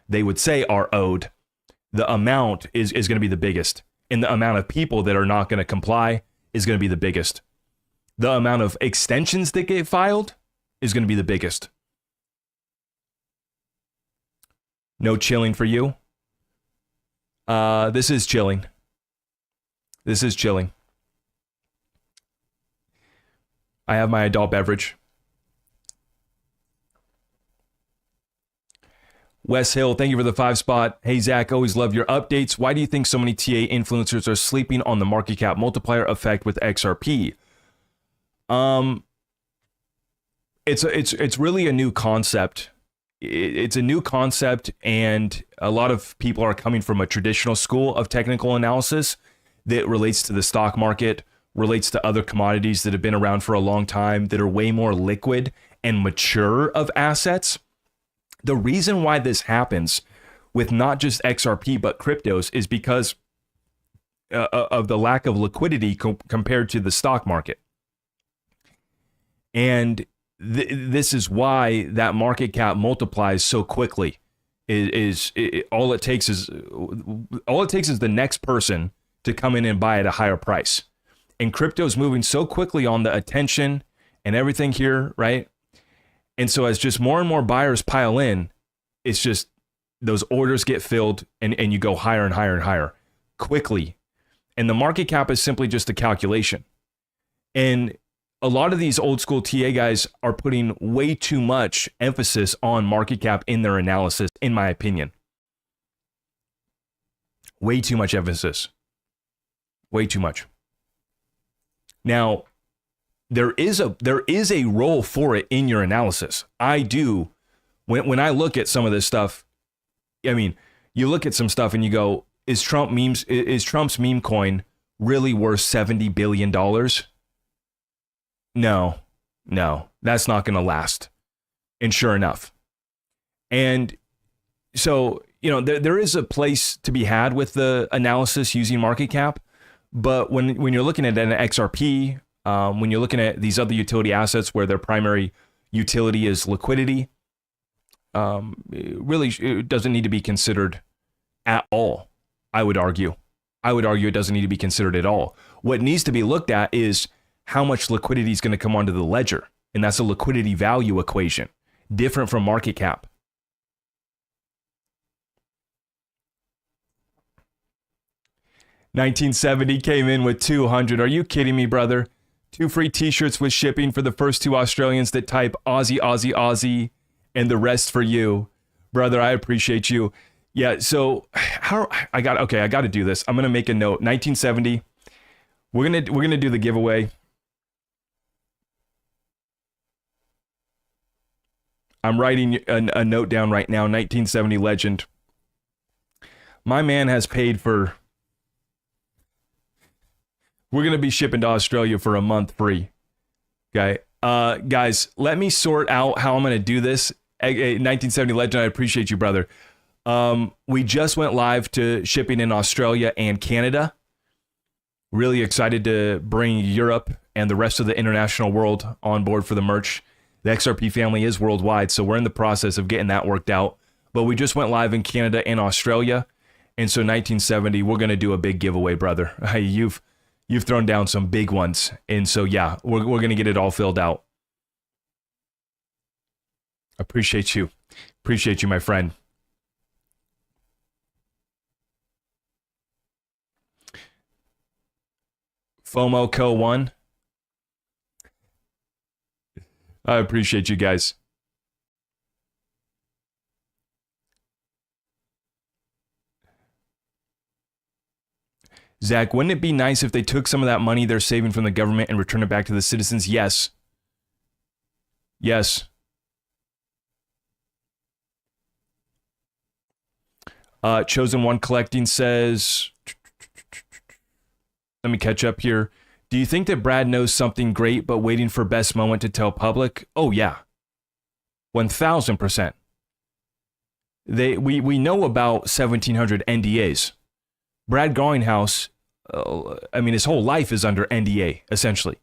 they would say are owed. The amount is going to be the biggest. And the amount of people that are not going to comply is going to be the biggest. The amount of extensions that get filed is going to be the biggest. No chilling for you. This is chilling. I have my adult beverage. Wes Hill, thank you for the 5 spot. Hey, Zach, always love your updates. Why do you think so many TA influencers are sleeping on the market cap multiplier effect with XRP? It's really a new concept. It's a new concept, and a lot of people are coming from a traditional school of technical analysis that relates to the stock market, relates to other commodities that have been around for a long time, that are way more liquid and mature of assets. The reason why this happens with not just XRP, but cryptos is because of the lack of liquidity compared to the stock market. And this is why that market cap multiplies so quickly. All it takes is the next person to come in and buy at a higher price. And crypto's moving so quickly on the attention and everything here, right? And so as just more and more buyers pile in, it's just those orders get filled and you go higher and higher and higher quickly. And the market cap is simply just a calculation. And a lot of these old school TA guys are putting way too much emphasis on market cap in their analysis, in my opinion. Way too much emphasis. Way too much. Now, there is a role for it in your analysis. I do. When I look at some of this stuff, I mean, you look at some stuff and you go, is Trump's meme coin really worth $70 billion? No, that's not going to last. And sure enough. And so, there is a place to be had with the analysis using market cap. But when you're looking at an XRP, when you're looking at these other utility assets where their primary utility is liquidity, it doesn't need to be considered at all, I would argue. It doesn't need to be considered at all. What needs to be looked at is how much liquidity is going to come onto the ledger. And that's a liquidity value equation, different from market cap. 1970 came in with 200. Are you kidding me, brother? 2 free t-shirts with shipping for the first 2 Australians that type Aussie, Aussie, Aussie, and the rest for you. Brother, I appreciate you. Yeah, so I got to do this. I'm going to make a note. 1970. We're going to do the giveaway. I'm writing a note down right now. 1970 legend. My man has paid for... We're going to be shipping to Australia for a month free. Okay. Guys, let me sort out how I'm going to do this. 1970 legend, I appreciate you, brother. We just went live to shipping in Australia and Canada. Really excited to bring Europe and the rest of the international world on board for the merch. The XRP family is worldwide, so we're in the process of getting that worked out. But we just went live in Canada and Australia. And so 1970, we're going to do a big giveaway, brother. Hey, you've thrown down some big ones. And so, yeah, we're going to get it all filled out. Appreciate you. Appreciate you, my friend. FOMO Co 1. I appreciate you guys. Zach, wouldn't it be nice if they took some of that money they're saving from the government and returned it back to the citizens? Yes. Yes. Chosen One Collecting says, let me catch up here. Do you think that Brad knows something great but waiting for best moment to tell public? Oh, yeah. 1,000%. We know about 1,700 NDAs. Brad Garlinghouse, his whole life is under NDA, essentially.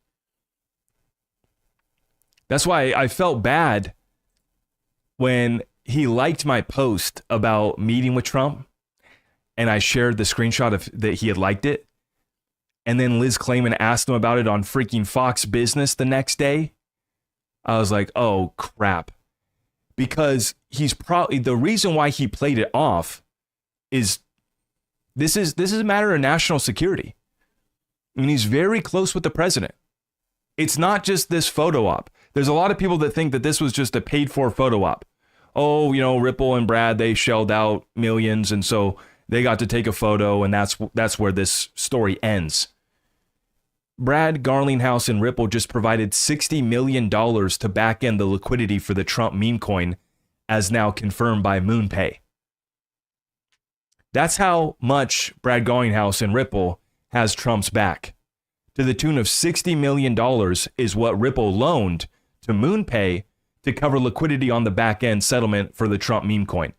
That's why I felt bad when he liked my post about meeting with Trump, and I shared the screenshot of that he had liked it. And then Liz Clayman asked him about it on freaking Fox Business the next day. I was like, oh, crap. Because he's probably, the reason why he played it off is this is a matter of national security. I mean, he's very close with the president. It's not just this photo op. There's a lot of people that think that this was just a paid for photo op. Oh, Ripple and Brad, they shelled out millions, and so they got to take a photo, and that's where this story ends. Brad Garlinghouse and Ripple just provided $60 million to back end the liquidity for the Trump meme coin, as now confirmed by MoonPay. That's how much Brad Garlinghouse and Ripple has Trump's back. To the tune of $60 million is what Ripple loaned to MoonPay to cover liquidity on the back end settlement for the Trump meme coin.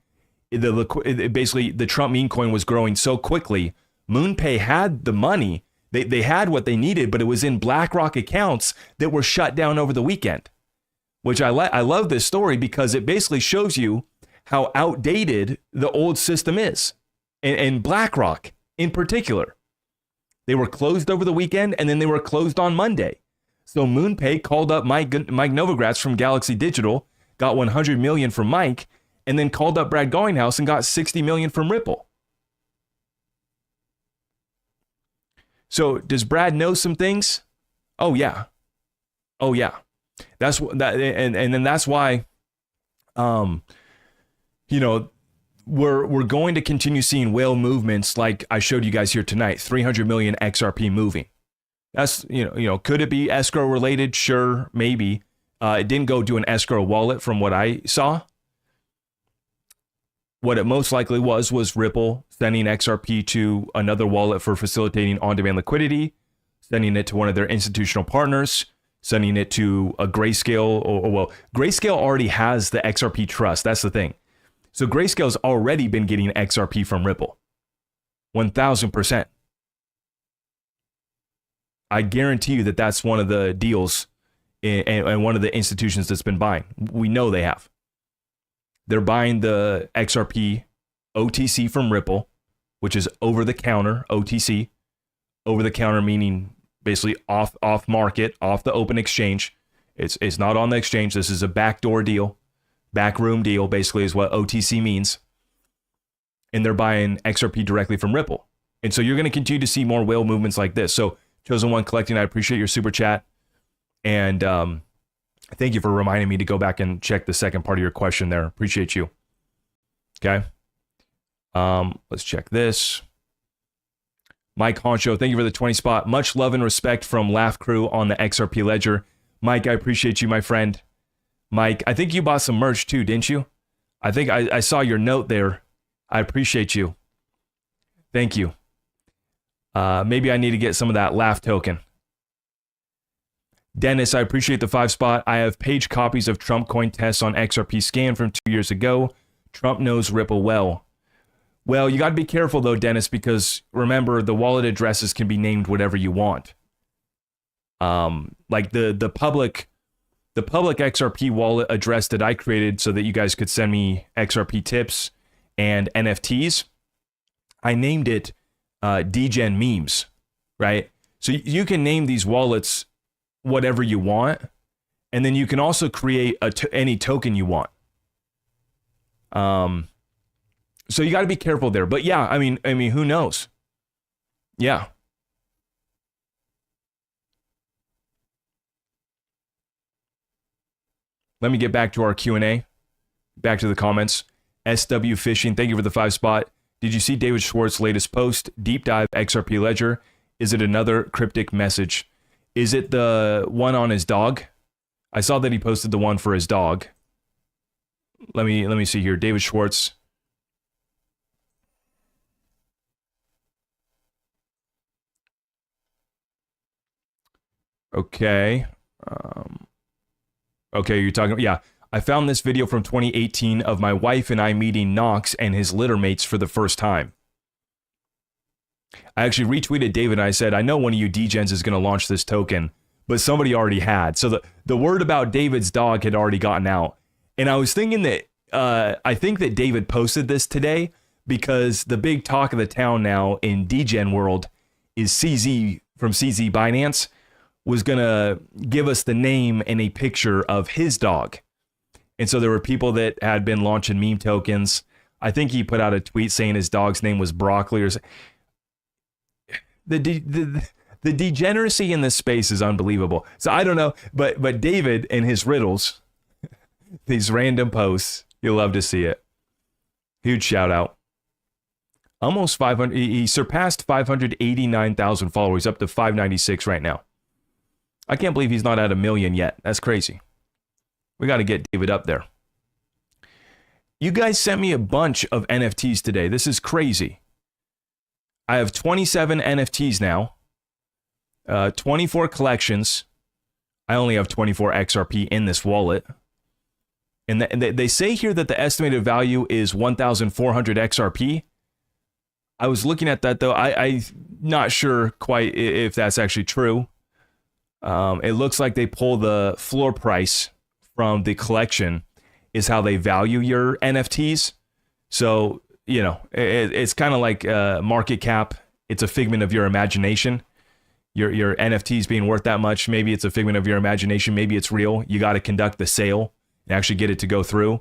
Basically, the Trump meme coin was growing so quickly, MoonPay had the money. They had what they needed, but it was in BlackRock accounts that were shut down over the weekend. Which I love this story because it basically shows you how outdated the old system is. And BlackRock in particular. They were closed over the weekend, and then they were closed on Monday. So MoonPay called up Mike Novogratz from Galaxy Digital, got $100 million from Mike, and then called up Brad Garlinghouse and got $60 million from Ripple. So does Brad know some things? Oh yeah. That's that, and then that's why, we're going to continue seeing whale movements like I showed you guys here tonight. 300 million XRP moving. That's could it be escrow related? Sure, maybe. It didn't go to an escrow wallet from what I saw. What it most likely was Ripple sending XRP to another wallet for facilitating on-demand liquidity, sending it to one of their institutional partners, sending it to a Grayscale, Grayscale already has the XRP trust. That's the thing. So Grayscale's already been getting XRP from Ripple. 1,000%. I guarantee you that that's one of the deals and one of the institutions that's been buying. We know they have. They're buying the XRP OTC from Ripple, which is over-the-counter OTC. Over-the-counter meaning basically off market, off the open exchange. It's not on the exchange. This is a backdoor deal. Backroom deal basically is what OTC means. And they're buying XRP directly from Ripple. And so you're going to continue to see more whale movements like this. So Chosen One Collecting, I appreciate your super chat. And thank you for reminding me to go back and check the second part of your question there. Appreciate you. Okay. Let's check this. Mike Honcho, thank you for the 20 spot. Much love and respect from Laugh Crew on the XRP Ledger. Mike, I appreciate you, my friend. Mike, I think you bought some merch too, didn't you? I think I saw your note there. I appreciate you. Thank you. Maybe I need to get some of that Laugh token. Dennis, I appreciate the 5 spot. I have page copies of Trump coin tests on XRP Scan from 2 years ago. Trump knows Ripple well. Well, you got to be careful though, Dennis, because remember the wallet addresses can be named whatever you want. Like the public XRP wallet address that I created so that you guys could send me XRP tips and NFTs. I named it DGen memes, right? So you can name these wallets whatever you want, and then you can also create any token you want. So you got to be careful there. But yeah, I mean, who knows? Yeah. Let me get back to our Q&A. Back to the comments. SW Fishing, thank you for the 5 spot. Did you see David Schwartz's latest post? Deep dive XRP Ledger. Is it another cryptic message? Is it the one on his dog? I saw that he posted the one for his dog. Let me see here. David Schwartz. Okay. Okay, you're talking, yeah. I found this video from 2018 of my wife and I meeting Knox and his littermates for the first time. I actually retweeted David and I said, I know one of you degens is going to launch this token, but somebody already had. So the word about David's dog had already gotten out. And I was thinking that, I think that David posted this today because the big talk of the town now in degen world is CZ from CZ Binance was going to give us the name and a picture of his dog. And so there were people that had been launching meme tokens. I think he put out a tweet saying his dog's name was Broccoli or the degeneracy in this space is unbelievable. So I don't know, but David and his riddles, these random posts, you'll love to see it. Huge shout out. Almost 500, he surpassed 589,000 followers, up to 596 right now. I can't believe he's not at 1 million yet. That's crazy. We got to get David up there. You guys sent me a bunch of NFTs today. This is crazy. I have 27 NFTs now, 24 collections. I only have 24 XRP in this wallet. And they say here that the estimated value is 1,400 XRP. I was looking at that though. I'm not sure quite if that's actually true. It looks like they pull the floor price from the collection is how they value your NFTs. So, you know, it's kind of like market cap. It's a figment of your imagination. Your NFTs being worth that much, maybe it's a figment of your imagination. Maybe it's real. You got to conduct the sale and actually get it to go through.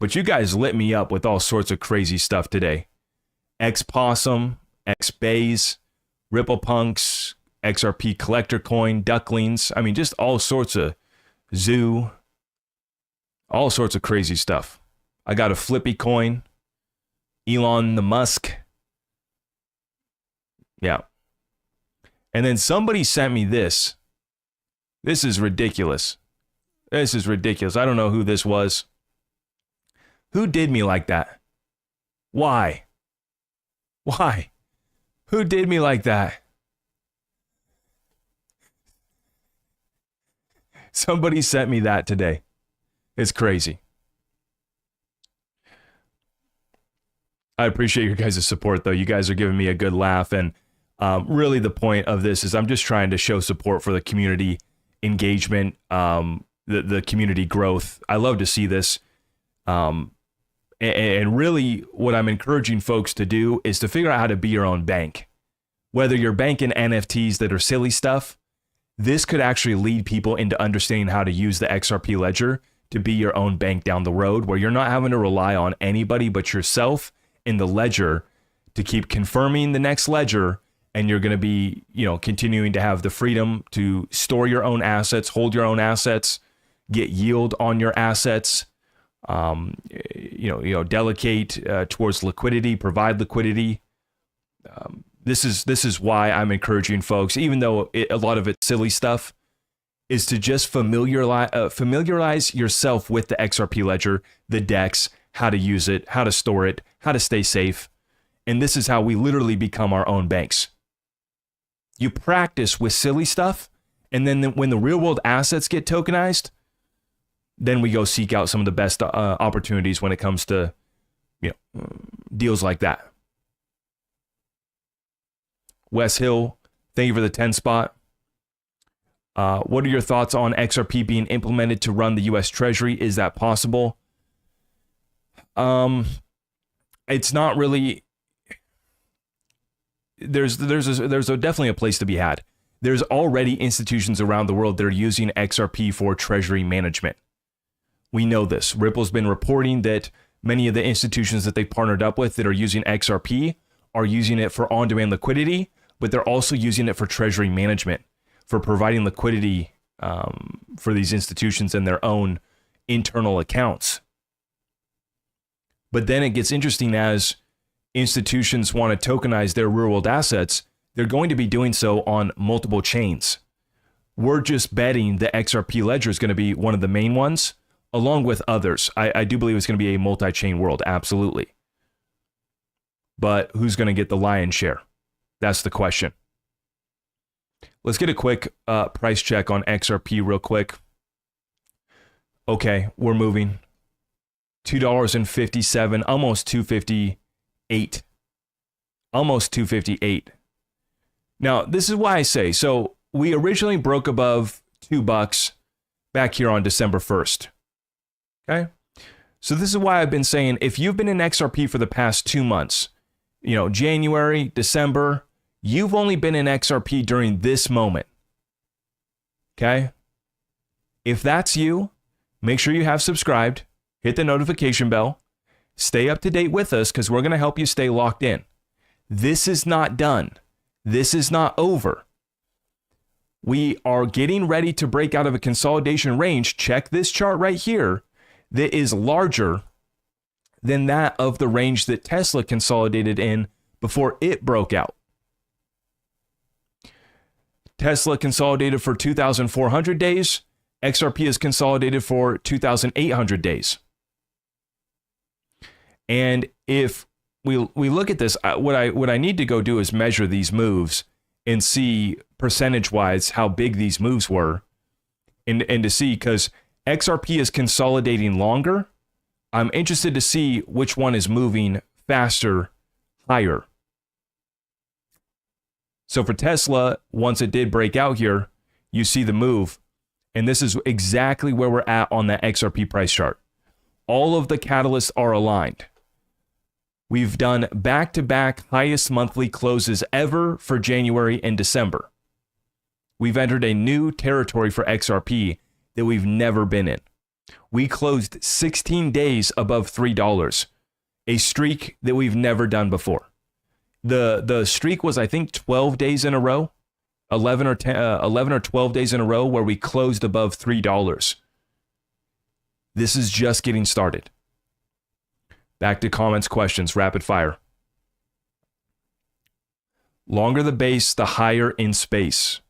But you guys lit me up with all sorts of crazy stuff today. X-Possum, X-Bays, Ripple Punks, XRP Collector Coin, Ducklings. I mean, just all sorts of Zoo. All sorts of crazy stuff. I got a Flippy coin. Elon the Musk. Yeah. And then somebody sent me this. This is ridiculous. This is ridiculous. I don't know who this was. Who did me like that? Why? Why? Who did me like that? Somebody sent me that today. It's crazy. I appreciate your guys' support, though. You guys are giving me a good laugh. And really the point of this is I'm just trying to show support for the community engagement, the community growth. I love to see this. And really what I'm encouraging folks to do is to figure out how to be your own bank. Whether you're banking NFTs that are silly stuff, this could actually lead people into understanding how to use the XRP ledger to be your own bank down the road, where you're not having to rely on anybody but yourself in the ledger to keep confirming the next ledger, and you're going to be, continuing to have the freedom to store your own assets, hold your own assets, get yield on your assets, delegate towards liquidity, provide liquidity. This is why I'm encouraging folks, even though a lot of it's silly stuff, is to just familiarize yourself with the XRP ledger, the DEX, how to use it, how to store it, how to stay safe. And this is how we literally become our own banks. You practice with silly stuff, and then when the real world assets get tokenized, then we go seek out some of the best opportunities when it comes to deals like that. Wes Hill, thank you for the 10 spot. What are your thoughts on XRP being implemented to run the U.S. Treasury? Is that possible? It's not really. There's definitely a place to be had. There's already institutions around the world that are using XRP for treasury management. We know this. Ripple's been reporting that many of the institutions that they partnered up with that are using XRP are using it for on-demand liquidity, but they're also using it for treasury management, for providing liquidity for these institutions in their own internal accounts. But then it gets interesting as institutions want to tokenize their real world assets. They're going to be doing so on multiple chains. We're just betting the XRP ledger is going to be one of the main ones, along with others. I do believe it's going to be a multi-chain world, absolutely. But who's going to get the lion's share? That's the question. Let's get a quick price check on XRP real quick. Okay, we're moving. $2.57, almost $2.58. Almost $2.58. Now, this is why I say, so we originally broke above $2 back here on December 1st. Okay? So this is why I've been saying, if you've been in XRP for the past 2 months, January, December, you've only been in XRP during this moment. Okay? If that's you, make sure you have subscribed, hit the notification bell, stay up to date with us because we're going to help you stay locked in. This is not done. This is not over. We are getting ready to break out of a consolidation range. Check this chart right here that is larger than that of the range that Tesla consolidated in before it broke out. Tesla consolidated for 2,400 days. XRP is consolidated for 2,800 days. And if we look at this, what I need to go do is measure these moves and see percentage-wise how big these moves were, and to see, because XRP is consolidating longer, I'm interested to see which one is moving faster, higher. So for Tesla, once it did break out here, you see the move, and this is exactly where we're at on that XRP price chart. All of the catalysts are aligned. We've done back-to-back highest monthly closes ever for January and December. We've entered a new territory for XRP that we've never been in. We closed 16 days above $3, a streak that we've never done before. The streak was, I think, 12 days in a row, 11 or 12 days in a row where we closed above $3. This is just getting started. Back to comments, questions, rapid fire. Longer the base, the higher in space.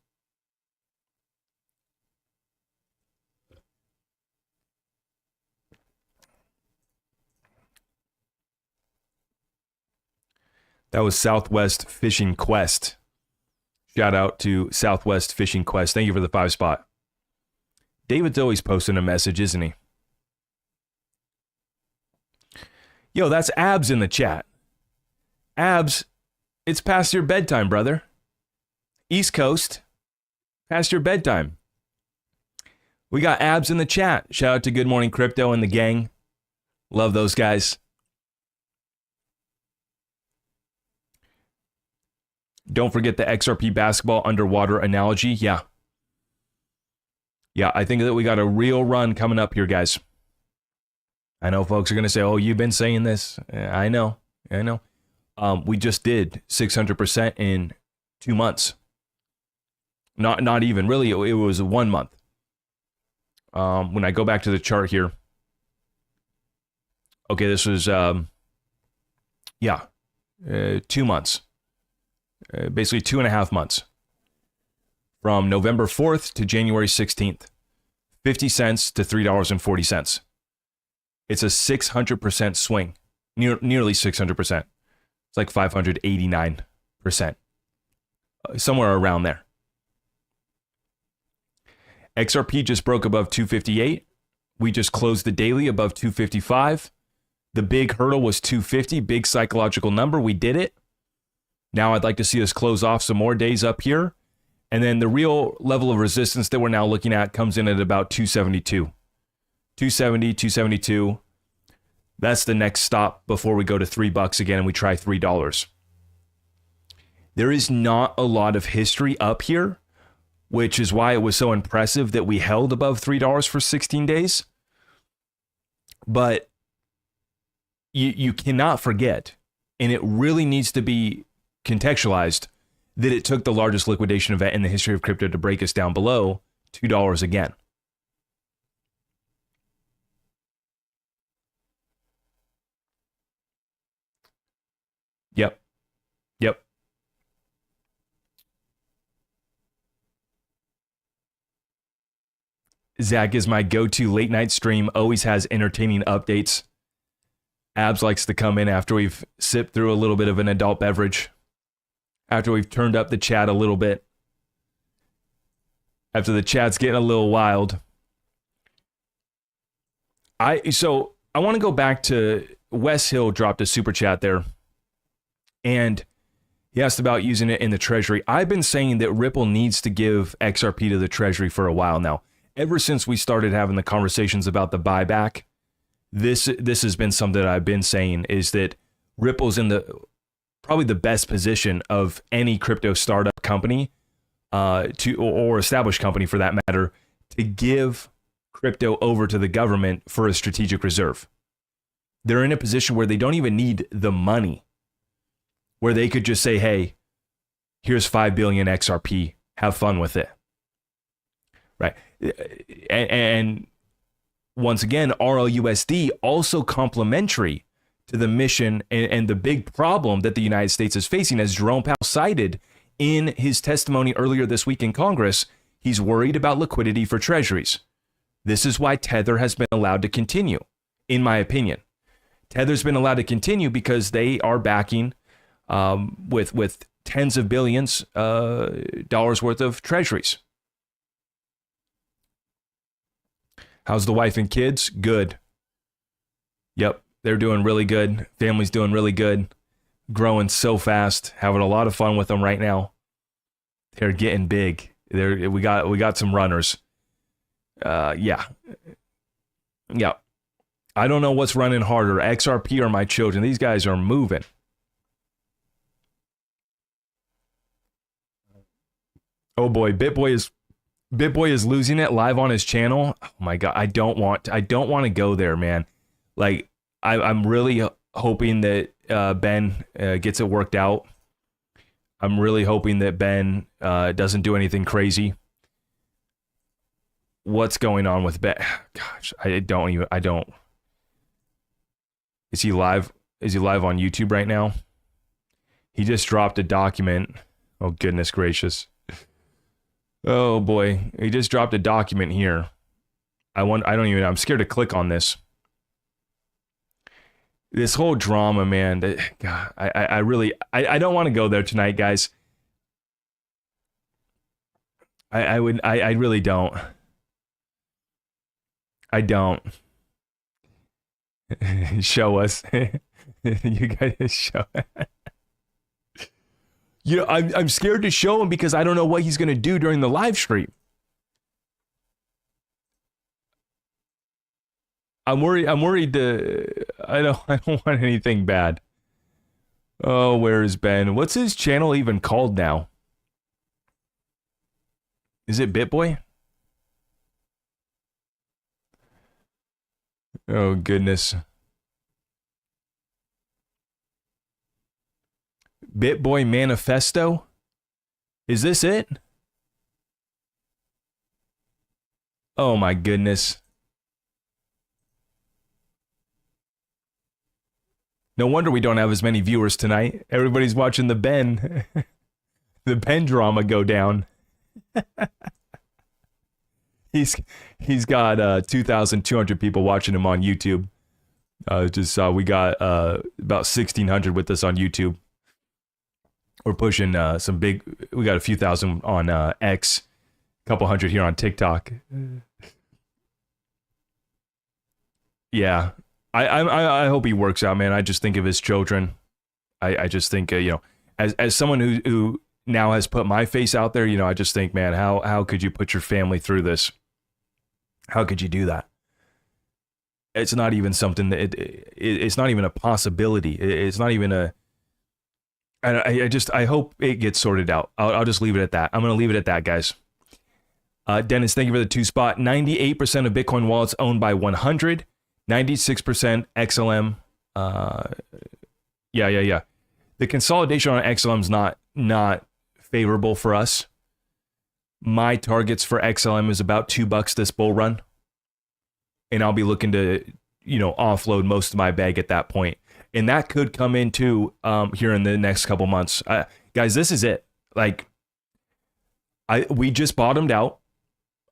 That was Southwest Fishing Quest. Shout out to Southwest Fishing Quest. Thank you for the 5 spot. David's always posting a message, isn't he? Yo, that's Abs in the chat. Abs, it's past your bedtime, brother. East Coast, past your bedtime. We got Abs in the chat. Shout out to Good Morning Crypto and the gang. Love those guys. Don't forget the XRP basketball underwater analogy. Yeah, I think that we got a real run coming up here, guys. I know folks are going to say, oh, you've been saying this. I know. We just did 600% in 2 months. Not even really. It was 1 month. When I go back to the chart here. Okay, this was 2 months. Basically 2.5 months. From November 4th to January 16th. 50 cents to $3.40. It's a 600% swing. Nearly 600%. It's like 589%. Somewhere around there. XRP just broke above 258. We just closed the daily above 255. The big hurdle was 250, big psychological number. We did it. Now I'd like to see us close off some more days up here. And then the real level of resistance that we're now looking at comes in at about 272. 270, 272. That's the next stop before we go to $3 again and we try $3. There is not a lot of history up here, which is why it was so impressive that we held above $3 for 16 days. But you cannot forget, and it really needs to be contextualized, that it took the largest liquidation event in the history of crypto to break us down below $2 again. Yep. Zach is my go-to late night stream, always has entertaining updates. Abs likes to come in after we've sipped through a little bit of an adult beverage, after we've turned up the chat a little bit, after the chat's getting a little wild. So I want to go back to Wes Hill dropped a super chat there, and he asked about using it in the Treasury. I've been saying that Ripple needs to give XRP to the Treasury for a while now. Ever since we started having the conversations about the buyback, this has been something that I've been saying, is that Ripple's in probably the best position of any crypto startup company or established company for that matter, to give crypto over to the government for a strategic reserve. They're in a position where they don't even need the money, where they could just say, hey, here's 5 billion XRP, have fun with it. Right. And once again, RLUSD also complementary to the mission and the big problem that the United States is facing, as Jerome Powell cited in his testimony earlier this week in Congress. He's worried about liquidity for treasuries. This is why Tether has been allowed to continue, in my opinion. Tether's been allowed to continue because they are backing with tens of billions dollars worth of treasuries. How's the wife and kids? Good. Yep, they're doing really good. Family's doing really good. Growing so fast. Having a lot of fun with them right now. They're getting big. We got some runners. Yeah. I don't know what's running harder, XRP or my children. These guys are moving. Oh boy, BitBoy is losing it live on his channel. Oh my God, I don't want to go there, man. Like I'm really hoping that Ben gets it worked out. I'm really hoping that Ben doesn't do anything crazy. What's going on with Ben? Gosh, I don't. Is he live? Is he live on YouTube right now? He just dropped a document. Oh goodness gracious. Oh boy, he just dropped a document here. I'm scared to click on this. This whole drama, man. God, I don't want to go there tonight, guys. I really don't. I don't. Show us. You guys show. You know, I'm scared to show him because I don't know what he's going to do during the live stream. I'm worried. I don't want anything bad. Oh, where is Ben? What's his channel even called now? Is it BitBoy? Oh goodness. BitBoy Manifesto? Is this it? Oh my goodness. No wonder we don't have as many viewers tonight. Everybody's watching the Ben. The Ben drama go down. He's got 2,200 people watching him on YouTube. Just saw we got about 1,600 with us on YouTube. We're pushing some big. We got a few thousand on X, a couple hundred here on TikTok. Yeah, I hope he works out, man. I just think of his children. I just think as someone who now has put my face out there, I just think, man, how could you put your family through this? How could you do that? It's not even something that it's not even a possibility. It's not even a. I hope it gets sorted out. I'll just leave it at that. I'm going to leave it at that, guys. Dennis, thank you for the 2 spot. 98% of Bitcoin wallets owned by 100, 96% XLM. Yeah. The consolidation on XLM is not favorable for us. My targets for XLM is about $2 this bull run. And I'll be looking to, offload most of my bag at that point. And that could come into here in the next couple months. Guys, this is it. Like, we just bottomed out.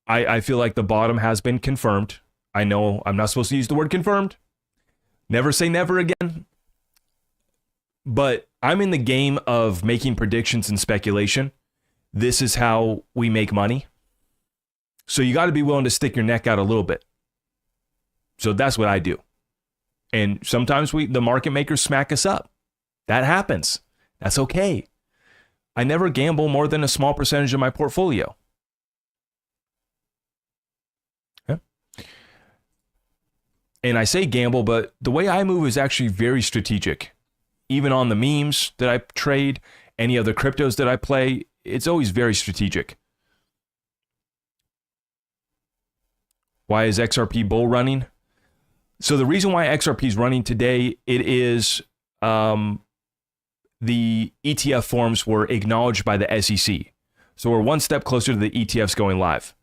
I feel like the bottom has been confirmed. I know I'm not supposed to use the word confirmed. Never say never again. But I'm in the game of making predictions and speculation. This is how we make money. So you got to be willing to stick your neck out a little bit. So that's what I do. And sometimes the market makers smack us up. That happens. That's okay. I never gamble more than a small percentage of my portfolio. Okay. And I say gamble, but the way I move is actually very strategic. Even on the memes that I trade, any other cryptos that I play, it's always very strategic. Why is XRP bull running? So the reason why XRP is running today, it is the ETF forms were acknowledged by the SEC. So we're one step closer to the ETFs going live.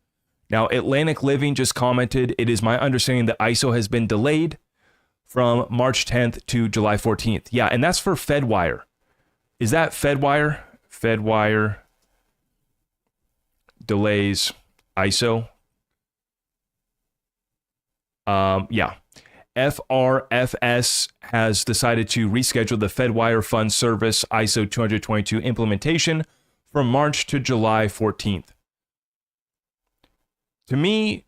Now, Atlantic Living just commented, it is my understanding that ISO has been delayed from March 10th to July 14th. Yeah, and that's for Fedwire. Is that Fedwire? Fedwire delays ISO. Yeah. FRFS has decided to reschedule the Fedwire Fund Service ISO 222 implementation from March to July 14th. To me,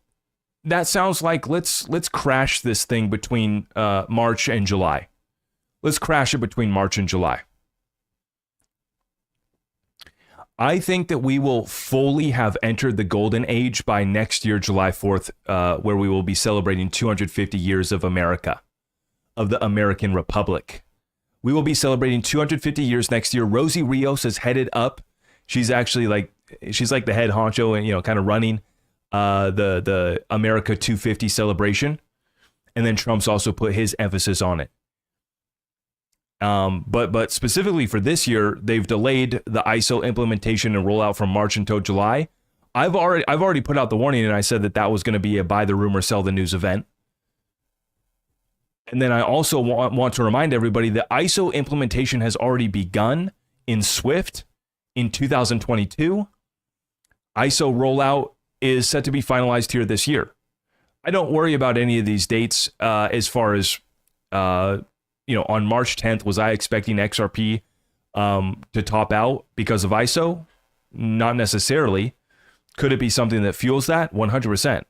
that sounds like let's crash this thing between March and July. Let's crash it between March and July. I think that we will fully have entered the golden age by next year, July 4th, where we will be celebrating 250 years of America, of the American Republic. We will be celebrating 250 years next year. Rosie Rios is headed up. She's actually she's like the head honcho and, kind of running the America 250 celebration. And then Trump's also put his emphasis on it. But specifically for this year, they've delayed the ISO implementation and rollout from March until July. I've already put out the warning, and I said that was going to be a buy the rumor, sell the news event. And then I also want to remind everybody that ISO implementation has already begun in Swift in 2022. ISO rollout is set to be finalized here this year. I don't worry about any of these dates as far as on March 10th, was I expecting XRP to top out because of ISO? Not necessarily. Could it be something that fuels that? 100%.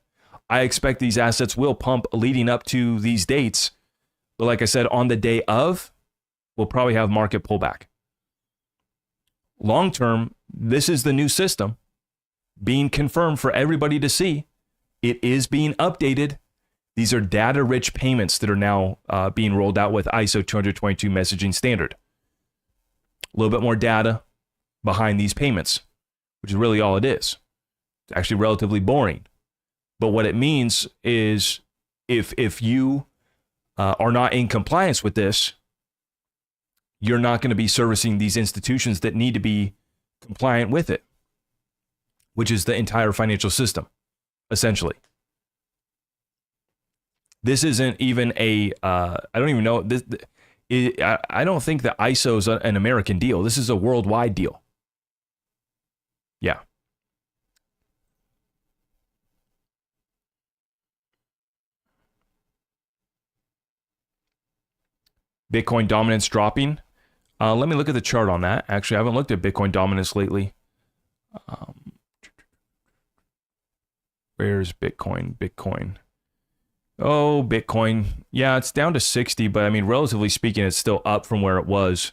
I expect these assets will pump leading up to these dates. But like I said, on the day of, we'll probably have market pullback. Long term, this is the new system being confirmed for everybody to see. It is being updated. These are data-rich payments that are now being rolled out with ISO 222 messaging standard. A little bit more data behind these payments, which is really all it is. It's actually relatively boring. But what it means is if you are not in compliance with this, you're not going to be servicing these institutions that need to be compliant with it, which is the entire financial system, essentially. This isn't even a, I don't even know, I don't think that ISO is an American deal. This is a worldwide deal. Yeah. Bitcoin dominance dropping. Let me look at the chart on that. Actually, I haven't looked at Bitcoin dominance lately. Where's Bitcoin? Bitcoin. Oh, Bitcoin. Yeah, it's down to 60, but I mean, relatively speaking, it's still up from where it was.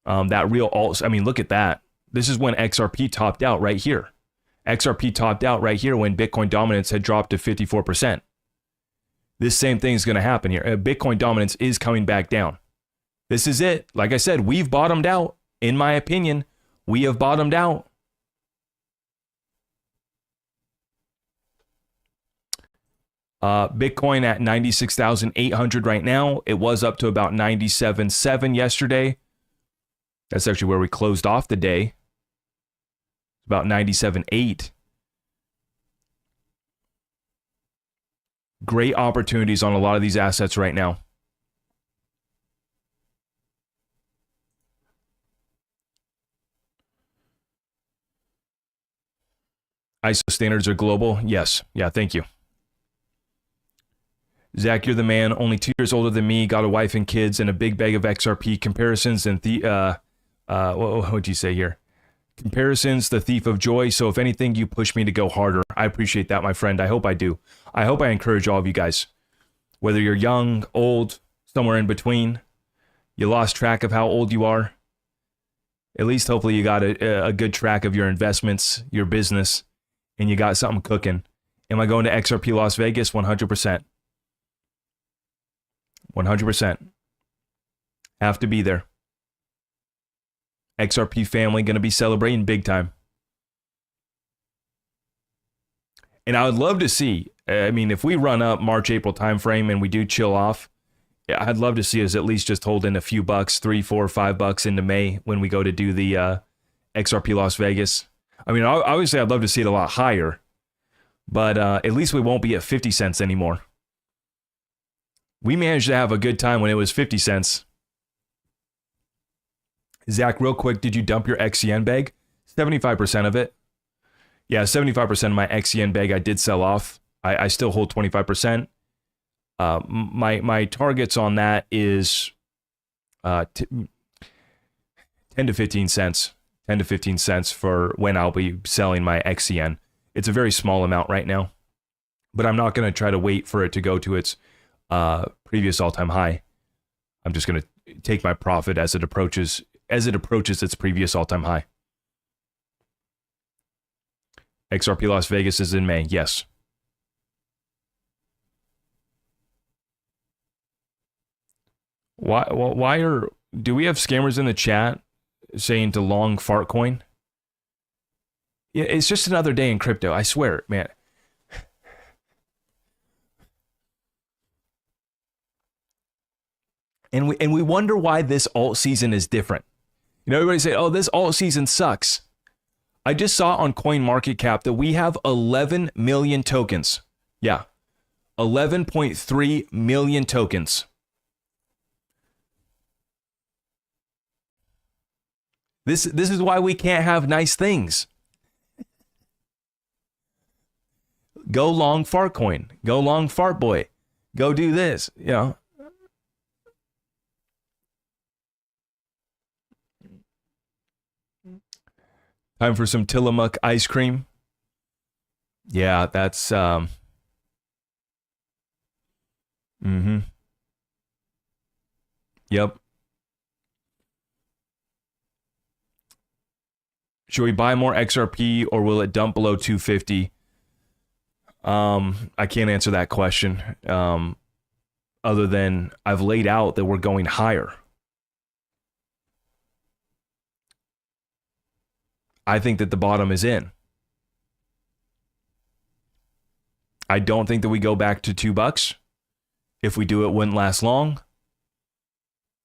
That real alt, I mean, look at that. This is when XRP topped out right here. XRP topped out right here when Bitcoin dominance had dropped to 54%. This same thing is going to happen here. Bitcoin dominance is coming back down. This is it. Like I said, we've bottomed out. In my opinion, we have bottomed out. Bitcoin at 96,800 right now. It was up to about 97.7 yesterday. That's actually where we closed off the day. About 97.8. Great opportunities on a lot of these assets right now. ISO standards are global. Yes. Yeah, thank you. Zach, you're the man. Only 2 years older than me. Got a wife and kids and a big bag of XRP comparisons and what'd you say here? Comparisons, the thief of joy. So if anything, you push me to go harder. I appreciate that, my friend. I hope I do. I hope I encourage all of you guys, whether you're young, old, somewhere in between, you lost track of how old you are. At least hopefully you got a good track of your investments, your business, and you got something cooking. Am I going to XRP Las Vegas? 100%. 100%. Have to be there. XRP family going to be celebrating big time. And I would love to see, I mean, if we run up March, April timeframe and we do chill off, I'd love to see us at least just hold in a few bucks, $3, $4, $5 into May when we go to do the XRP Las Vegas. I mean, obviously I'd love to see it a lot higher, but at least we won't be at 50 cents anymore. We managed to have a good time when it was 50 cents. Zach, real quick, did you dump your XCN bag? 75% of it. Yeah, 75% of my XCN bag I did sell off. I still hold 25%. My targets on that is 10 to 15 cents. 10 to 15 cents for when I'll be selling my XCN. It's a very small amount right now, but I'm not going to try to wait for it to go to its previous all-time high. I'm just going to take my profit as it approaches its previous all-time high. XRP Las Vegas is in May. Yes. Do we have scammers in the chat saying to long Fartcoin? Yeah, it's just another day in crypto. I swear, man. And we wonder why this alt season is different. You know, everybody say, "Oh, this alt season sucks." I just saw on CoinMarketCap that we have 11 million tokens. Yeah, 11.3 million tokens. This is why we can't have nice things. Go long Fartcoin. Go long Fartboy. Go do this. You know. Time for some Tillamook ice cream. Yeah, that's Yep. Should we buy more XRP or will it dump below 250? I can't answer that question. Other than I've laid out that we're going higher. I think that the bottom is in. I don't think that we go back to $2. If we do, it wouldn't last long.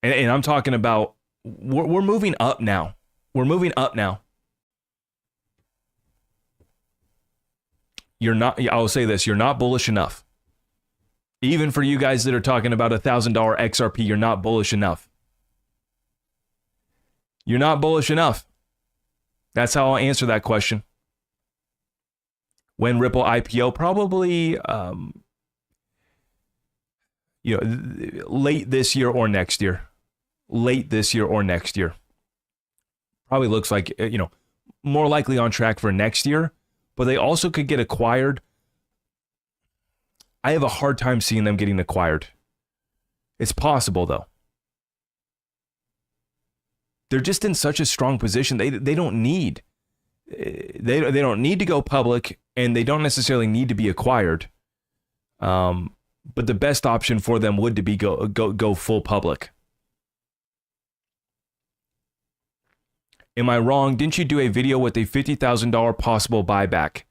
And I'm talking about, we're moving up now. We're moving up now. I'll say this, you're not bullish enough. Even for you guys that are talking about $1,000 XRP, you're not bullish enough. You're not bullish enough. That's how I'll answer that question. When Ripple IPO, probably late this year or next year. Late this year or next year. Probably looks like, more likely on track for next year, but they also could get acquired. I have a hard time seeing them getting acquired. It's possible though. They're just in such a strong position. They don't need they don't need to go public, and they don't necessarily need to be acquired. But the best option for them would to be go full public. Am I wrong? Didn't you do a video with a $50,000 possible buyback?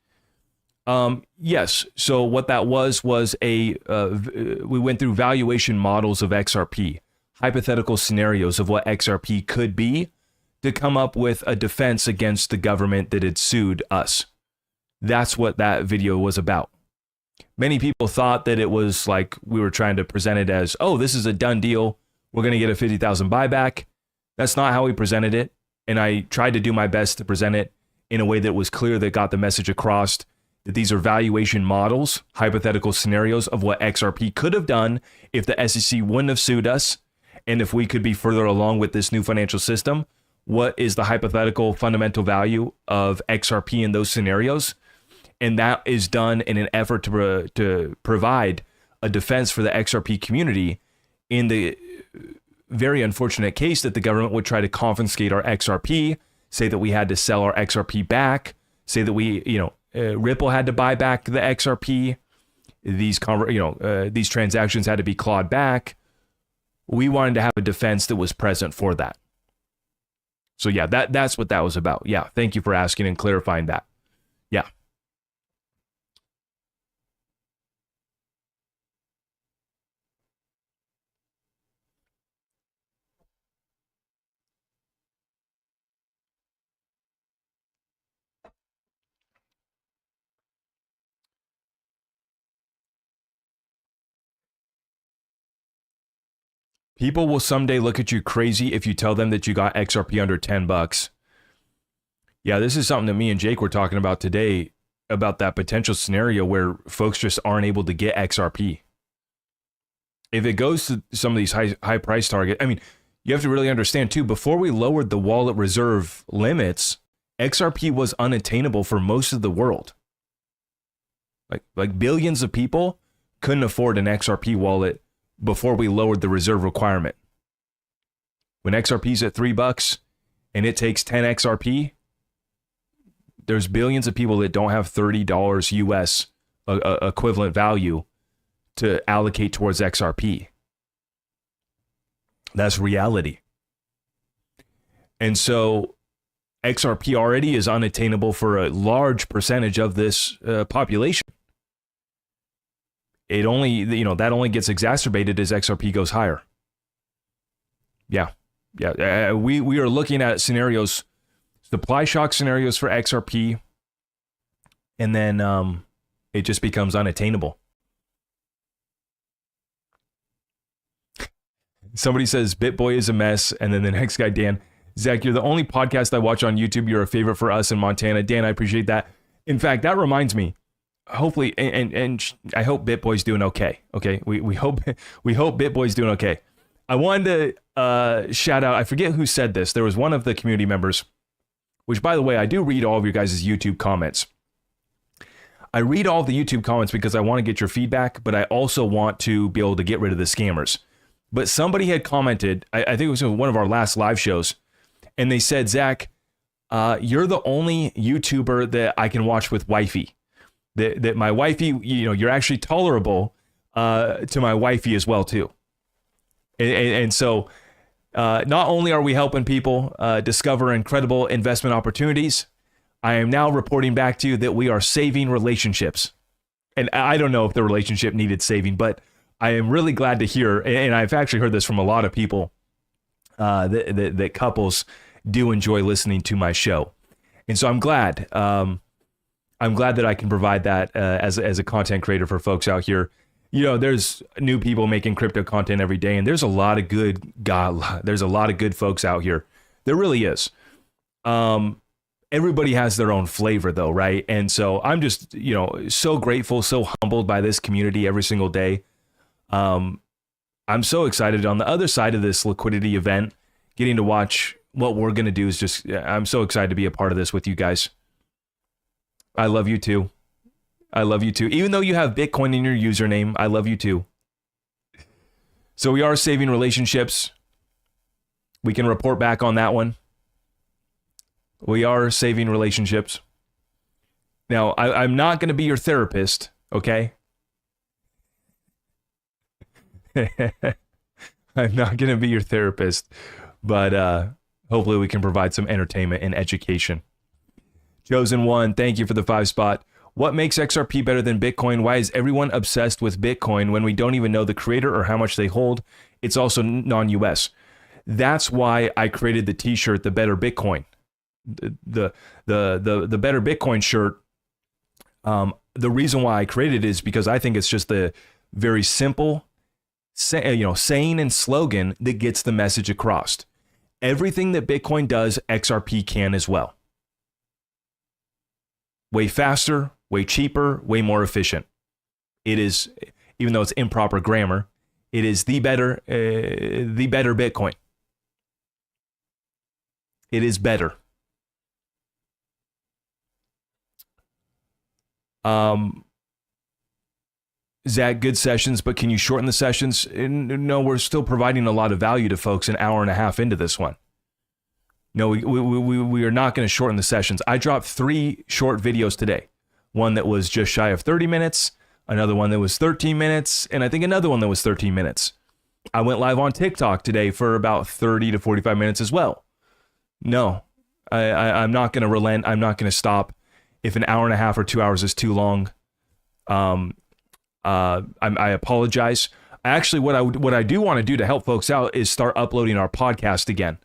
Yes. So what that was we went through valuation models of XRP, hypothetical scenarios of what XRP could be to come up with a defense against the government that had sued us. That's what that video was about. Many people thought that it was like we were trying to present it as, oh, this is a done deal. We're going to get a 50,000 buyback. That's not how we presented it. And I tried to do my best to present it in a way that was clear, that got the message across that these are valuation models, hypothetical scenarios of what XRP could have done if the SEC wouldn't have sued us. And if we could be further along with this new financial system, what is the hypothetical fundamental value of XRP in those scenarios? And that is done in an effort to provide a defense for the XRP community in the very unfortunate case that the government would try to confiscate our XRP, say that we had to sell our XRP back, say that Ripple had to buy back the XRP, these transactions had to be clawed back. We wanted to have a defense that was present for that. So yeah, that's what that was about. Yeah, thank you for asking and clarifying that. Yeah. People will someday look at you crazy if you tell them that you got XRP under $10. Yeah, this is something that me and Jake were talking about today, about that potential scenario where folks just aren't able to get XRP. If it goes to some of these high price target, I mean, you have to really understand too, before we lowered the wallet reserve limits, XRP was unattainable for most of the world. Like billions of people couldn't afford an XRP wallet before we lowered the reserve requirement. When XRP's at $3 and it takes 10 XRP, there's billions of people that don't have $30 US equivalent value to allocate towards XRP. That's reality. And so XRP already is unattainable for a large percentage of this population. That only gets exacerbated as XRP goes higher. Yeah. We are looking at scenarios, supply shock scenarios for XRP, and then it just becomes unattainable. Somebody says BitBoy is a mess, and then the next guy, Dan, Zach, you're the only podcast I watch on YouTube. You're a favorite for us in Montana. Dan, I appreciate that. In fact, that reminds me. Hopefully, and I hope BitBoy's doing okay. Okay, we hope BitBoy's doing okay. I wanted to shout out. I forget who said this. There was one of the community members, which, by the way, I do read all of your guys' YouTube comments. I read all of the YouTube comments because I want to get your feedback, but I also want to be able to get rid of the scammers. But somebody had commented. I think it was one of our last live shows, and they said, Zach, you're the only YouTuber that I can watch with wifey. That my wifey, you're actually tolerable to my wifey as well too. And so not only are we helping people discover incredible investment opportunities, I am now reporting back to you that we are saving relationships. And I don't know if the relationship needed saving, but I am really glad to hear, and I've actually heard this from a lot of people, that couples do enjoy listening to my show. And so I'm glad. I'm glad that I can provide that as a content creator for folks out here. You know, there's new people making crypto content every day, and there's a lot of good folks out here. There really is. Everybody has their own flavor though, right? And so I'm just, so grateful, so humbled by this community every single day. I'm so excited on the other side of this liquidity event, getting to watch what we're going to do I'm so excited to be a part of this with you guys. I love you too. I love you too. Even though you have Bitcoin in your username, I love you too. So we are saving relationships. We can report back on that one. We are saving relationships. Now, I'm not going to be your therapist, okay? I'm not going to be your therapist, but hopefully we can provide some entertainment and education. Chosen One, thank you for the 5 spot. What makes XRP better than Bitcoin? Why is everyone obsessed with Bitcoin when we don't even know the creator or how much they hold? It's also non-US. That's why I created the t-shirt, The Better Bitcoin. The Better Bitcoin shirt. The reason why I created it is because I think it's just the very simple, saying and slogan that gets the message across. Everything that Bitcoin does, XRP can as well. Way faster, way cheaper, way more efficient. It is, even though it's improper grammar, it is the better Bitcoin. It is better. Zach, good sessions, but can you shorten the sessions? No, we're still providing a lot of value to folks an hour and a half into this one. No, we are not going to shorten the sessions. I dropped 3 short videos today. One that was just shy of 30 minutes, another one that was 13 minutes, and I think another one that was 13 minutes. I went live on TikTok today for about 30 to 45 minutes as well. No, I'm not going to relent. I'm not going to stop. If an hour and a half or 2 hours is too long, I apologize. Actually, what I do want to do to help folks out is start uploading our podcast again.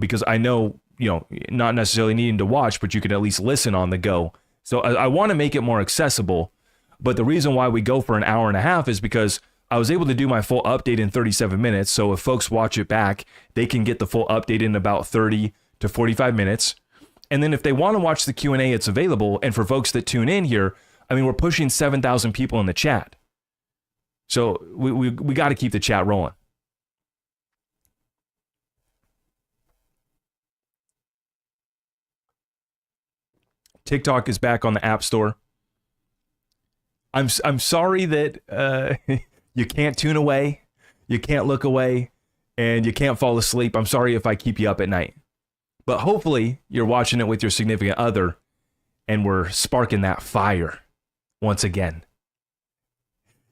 Because I know, not necessarily needing to watch, but you can at least listen on the go. So I want to make it more accessible. But the reason why we go for an hour and a half is because I was able to do my full update in 37 minutes. So if folks watch it back, they can get the full update in about 30 to 45 minutes. And then if they want to watch the Q&A, it's available. And for folks that tune in here, we're pushing 7,000 people in the chat. So we got to keep the chat rolling. TikTok is back on the App Store. I'm sorry that you can't tune away, you can't look away, and you can't fall asleep. I'm sorry if I keep you up at night. But hopefully you're watching it with your significant other and we're sparking that fire once again.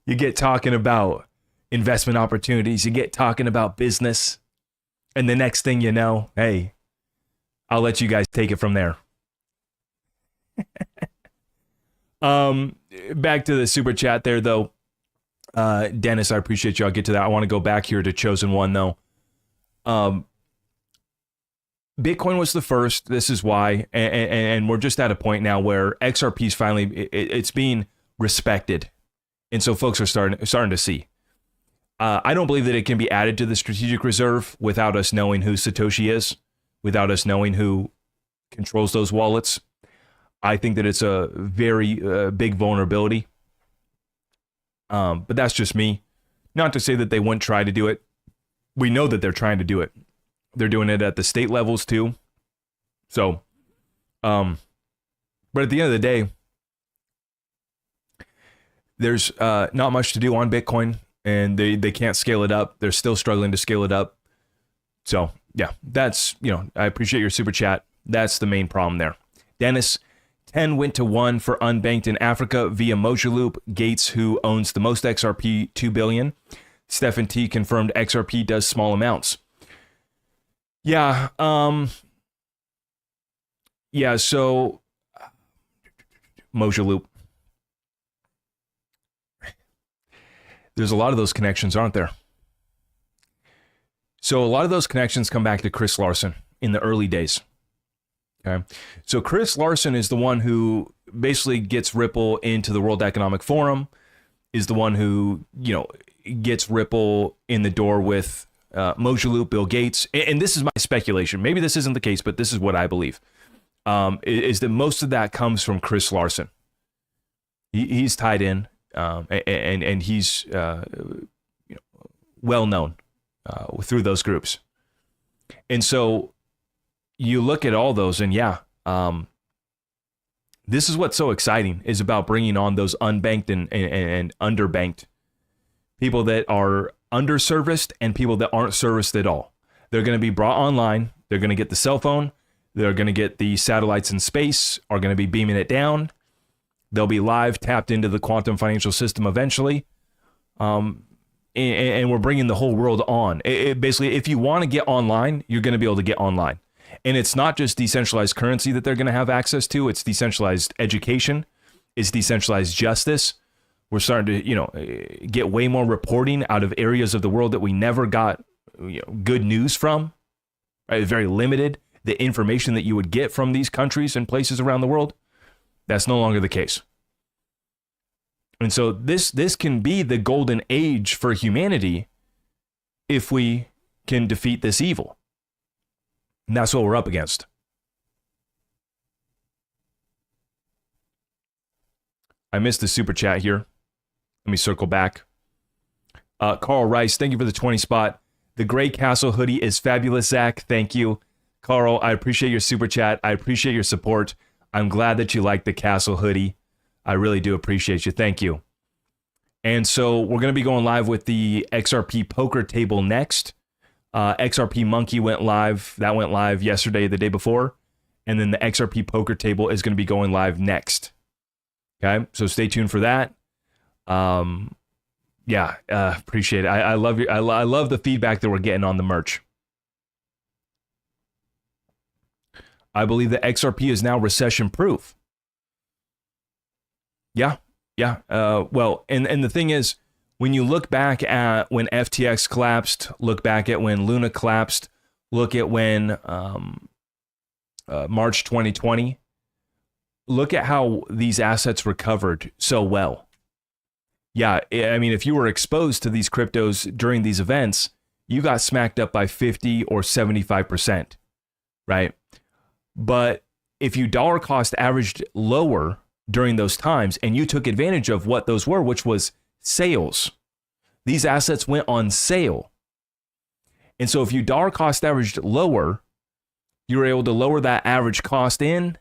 You get talking about investment opportunities, you get talking about business, and the next thing you know, hey, I'll let you guys take it from there. Back to the super chat there though. Dennis, I appreciate you. I'll get to that. I want to go back here to Chosen One though. Bitcoin was the first. This is why, and we're just at a point now where XRP is finally it's being respected, and so folks are starting to see. I don't believe that it can be added to the strategic reserve without us knowing who Satoshi is, without us knowing who controls those wallets. I think that it's a very big vulnerability. But that's just me. Not to say that they wouldn't try to do it. We know that they're trying to do it. They're doing it at the state levels too. So, but at the end of the day, there's not much to do on Bitcoin, and they can't scale it up. They're still struggling to scale it up. So yeah, that's, I appreciate your super chat. That's the main problem there. Dennis, 10 went to 1 for unbanked in Africa via Mojaloop. Gates, who owns the most XRP, 2 billion. Stephen T confirmed XRP does small amounts. Yeah. Yeah. So Mojaloop. There's a lot of those connections, aren't there? So a lot of those connections come back to Chris Larsen in the early days. Okay. So Chris Larsen is the one who basically gets Ripple into the World Economic Forum, is the one who, gets Ripple in the door with Mojulu, Bill Gates. And this is my speculation. Maybe this isn't the case, but this is what I believe, is that most of that comes from Chris Larsen. He's tied in, and he's well known through those groups. And so you look at all those, and this is what's so exciting, is about bringing on those unbanked and underbanked people that are underserviced and people that aren't serviced at all. They're going to be brought online. They're going to get the cell phone. They're going to get the satellites in space, are going to be beaming it down. They'll be live, tapped into the quantum financial system eventually. And we're bringing the whole world on. Basically, if you want to get online, you're going to be able to get online. And it's not just decentralized currency that they're going to have access to. It's decentralized education. It's decentralized justice. We're starting to, get way more reporting out of areas of the world that we never got good news from. Right? Very limited. The information that you would get from these countries and places around the world, that's no longer the case. And so this can be the golden age for humanity if we can defeat this evil. And that's what we're up against. I missed the super chat here. Let me circle back. Carl Rice, thank you for the 20 spot. The Gray Castle hoodie is fabulous, Zach. Thank you. Carl, I appreciate your super chat. I appreciate your support. I'm glad that you like the Castle hoodie. I really do appreciate you. Thank you. And so we're going to be going live with the XRP poker table next. XRP Monkey went live. That went live yesterday, the day before. And then the XRP poker table is going to be going live next. Okay, so stay tuned for that. Appreciate it. I love you. I love the feedback that we're getting on the merch. I believe that XRP is now recession proof. Yeah. Well, and the thing is, when you look back at when FTX collapsed, look back at when Luna collapsed, look at when March 2020, look at how these assets recovered so well. Yeah, I mean, if you were exposed to these cryptos during these events, you got smacked up by 50 or 75%, right? But if you dollar cost averaged lower during those times and you took advantage of what those were, which was sales, these assets went on sale. And so if you dollar cost averaged lower, you were able to lower that average cost in.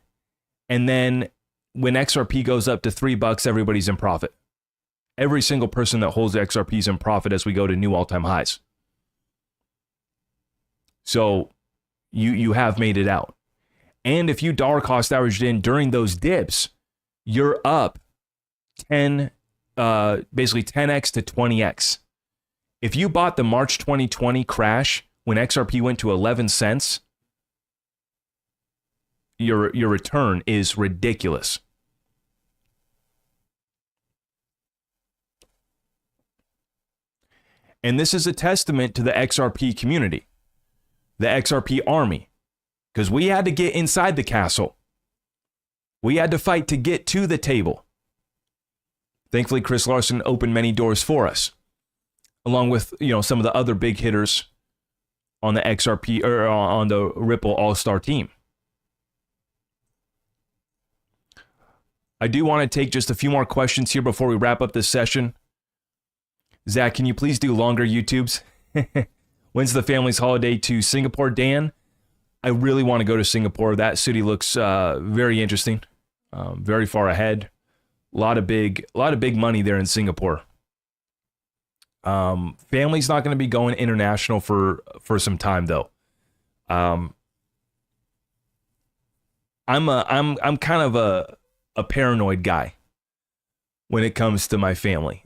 And then when XRP goes up to $3, everybody's in profit. Every single person that holds XRP is in profit as we go to new all-time highs. So you have made it out. And if you dollar cost averaged in during those dips, you're up basically 10x to 20x. If you bought the March 2020 crash when XRP went to 11 cents, your return is ridiculous. And this is a testament to the XRP community, the XRP Army, because we had to get inside the castle. We had to fight to get to the table. Thankfully, Chris Larsen opened many doors for us, along with some of the other big hitters on the XRP or on the Ripple All-Star team. I do want to take just a few more questions here before we wrap up this session. Zach, can you please do longer YouTubes? When's the family's holiday to Singapore, Dan? I really want to go to Singapore. That city looks very interesting, very far ahead. A lot of big money there in Singapore. Family's not going to be going international for some time though. I'm kind of a paranoid guy when it comes to my family.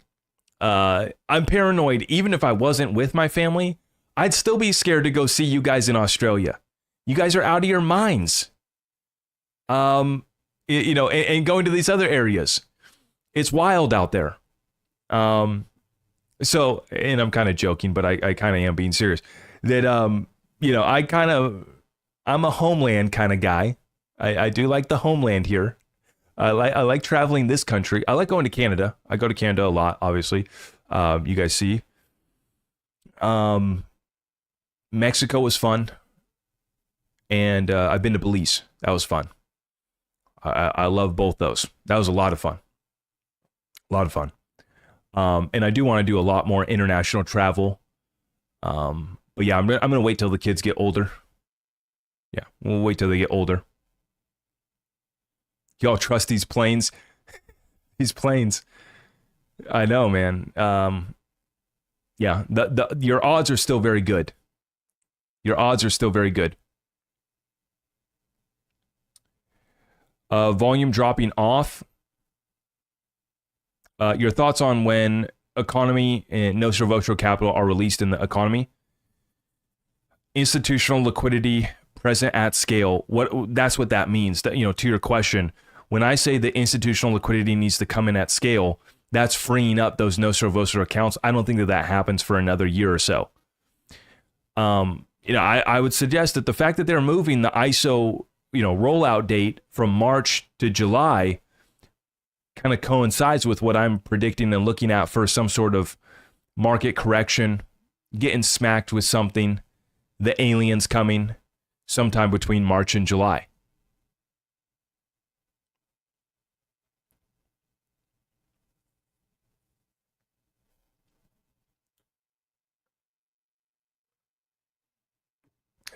I'm paranoid even if I wasn't with my family. I'd still be scared to go see you guys in Australia. You guys are out of your minds. And going to these other areas. It's wild out there. So, and I'm kind of joking, but I kind of am being serious. that I'm a homeland kind of guy. I do like the homeland here. I like traveling this country. I like going to Canada. I go to Canada a lot, obviously. You guys see. Mexico was fun. And I've been to Belize. That was fun. I love both those. That was a lot of fun. A lot of fun. And I do want to do a lot more international travel. But yeah, I'm gonna wait till the kids get older. Yeah, we'll wait till they get older. Y'all trust these planes? These planes. I know, man. Yeah, your odds are still very good. Your odds are still very good. Volume dropping off. Your thoughts on when economy and nostro vostro capital are released in the economy? Institutional liquidity present at scale. That's what that means. That, to your question, when I say the institutional liquidity needs to come in at scale, that's freeing up those nostro vostro accounts. I don't think that happens for another year or so. I would suggest that the fact that they're moving the ISO rollout date from March to July kind of coincides with what I'm predicting and looking at for some sort of market correction, getting smacked with something, the aliens coming sometime between March and July.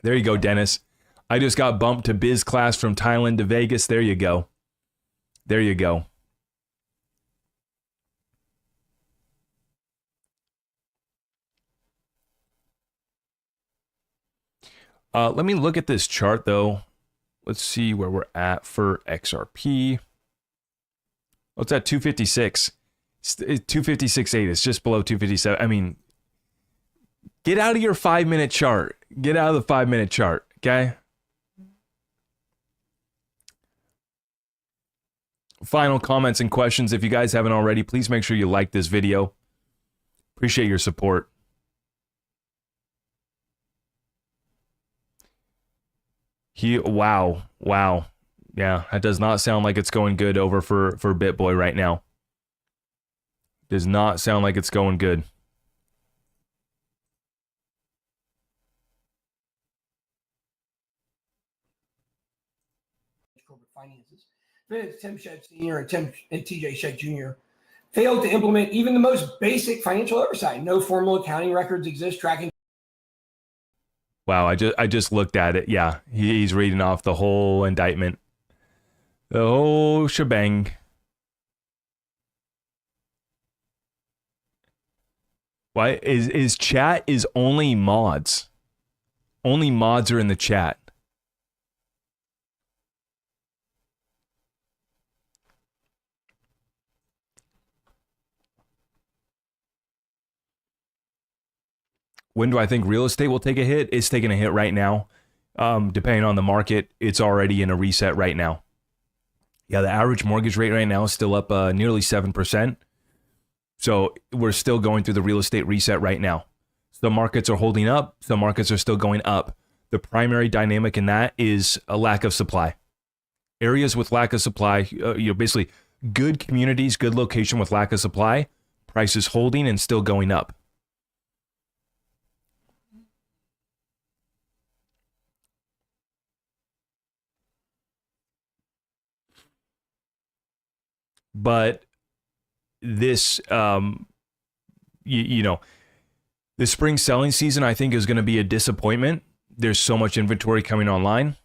There you go, Dennis. I just got bumped to biz class from Thailand to Vegas. There you go. There you go. Let me look at this chart, though. Let's see where we're at for XRP. Oh, it's at 256. 256.8. It's just below 257. I mean, get out of your 5-minute chart. Get out of the 5-minute chart, okay? Final comments and questions. If you guys haven't already, please make sure you like this video. Appreciate your support. Wow. Yeah, that does not sound like it's going good over for BitBoy right now. Does not sound like it's going good.
Corporate finances. Tim Shedd Sr. and TJ Shedd Jr. failed to implement even the most basic financial oversight. No formal accounting records exist tracking.
Wow, I just looked at it. Yeah, he's reading off the whole indictment. The whole shebang. Why is chat is only mods? Only mods are in the chat. When do I think real estate will take a hit? It's taking a hit right now. Depending on the market, it's already in a reset right now. Yeah, the average mortgage rate right now is still up nearly 7%. So we're still going through the real estate reset right now. Some markets are holding up. Some markets are still going up. The primary dynamic in that is a lack of supply. Areas with lack of supply, basically good communities, good location with lack of supply, prices holding and still going up. But this, the spring selling season, I think, is going to be a disappointment. There's so much inventory coming online.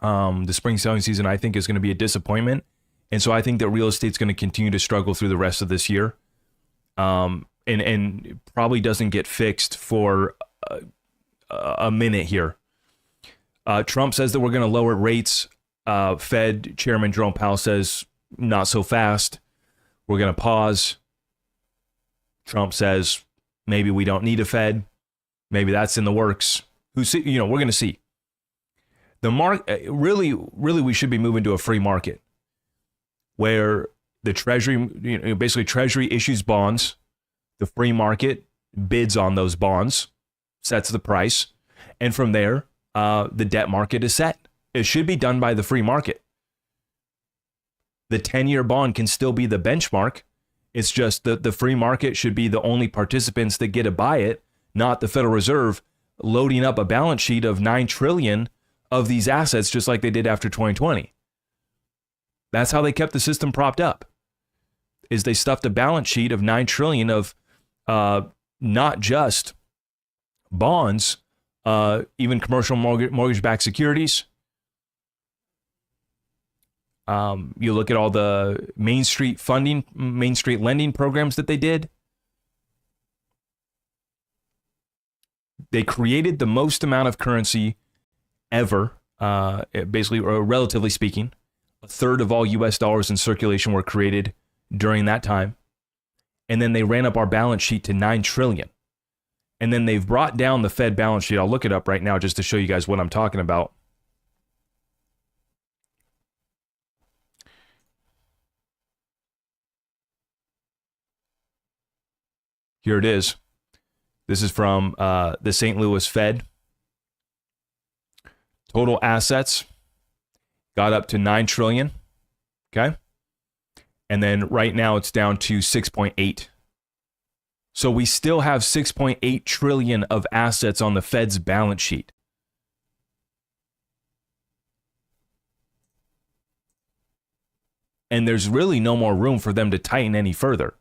The spring selling season, I think, is going to be a disappointment. And so I think that real estate's going to continue to struggle through the rest of this year. And probably doesn't get fixed for a minute here. Trump says that we're going to lower rates. Fed Chairman Jerome Powell says, not so fast. We're going to pause. Trump says maybe we don't need a Fed. Maybe that's in the works. We're going to see. The really we should be moving to a free market where the Treasury, basically Treasury issues bonds, the free market bids on those bonds, sets the price. And from there, the debt market is set. It should be done by the free market. The 10-year bond can still be the benchmark. It's just that the free market should be the only participants that get to buy it, not the Federal Reserve loading up a balance sheet of $9 trillion of these assets just like they did after 2020. That's how they kept the system propped up, is they stuffed a balance sheet of $9 trillion of not just bonds, even commercial mortgage-backed securities. You look at all the Main Street lending programs that they did. They created the most amount of currency ever, basically, or relatively speaking. A third of all US dollars in circulation were created during that time. And then they ran up our balance sheet to $9 trillion. And then they've brought down the Fed balance sheet. I'll look it up right now just to show you guys what I'm talking about. Here it is. This is from the St. Louis Fed. Total assets got up to $9 trillion. Okay. And then right now it's down to 6.8. So we still have 6.8 trillion of assets on the Fed's balance sheet. And there's really no more room for them to tighten any further.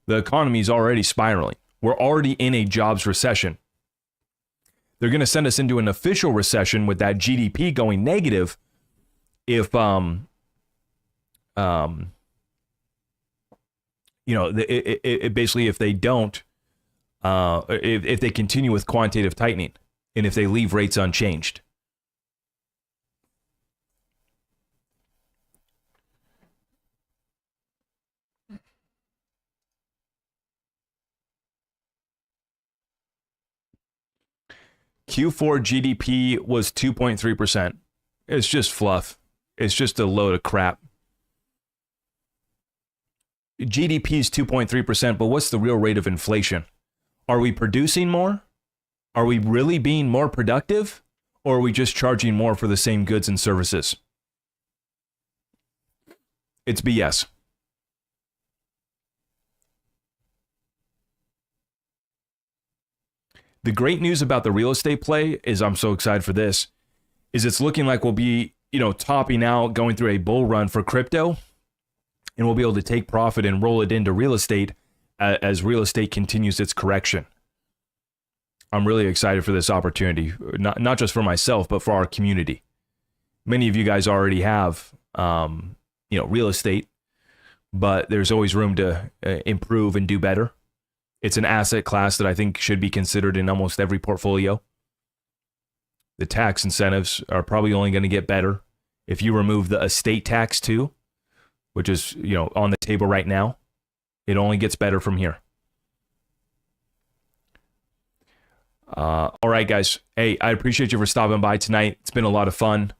The economy is already spiraling. We're already in a jobs recession. They're going to send us into an official recession with that GDP going negative if basically if they don't, if they continue with quantitative tightening and if they leave rates unchanged. Q4 GDP was 2.3%. It's just fluff. It's just a load of crap. GDP is 2.3%, but what's the real rate of inflation? Are we producing more? Are we really being more productive? Or are we just charging more for the same goods and services? It's BS. The great news about the real estate play is, I'm so excited for this, is it's looking like we'll be, topping out, going through a bull run for crypto, and we'll be able to take profit and roll it into real estate as real estate continues its correction. I'm really excited for this opportunity, not just for myself, but for our community. Many of you guys already have, real estate, but there's always room to improve and do better. It's an asset class that I think should be considered in almost every portfolio. The tax incentives are probably only going to get better if you remove the estate tax too, which is, on the table right now. It only gets better from here. All right, guys. Hey, I appreciate you for stopping by tonight. It's been a lot of fun.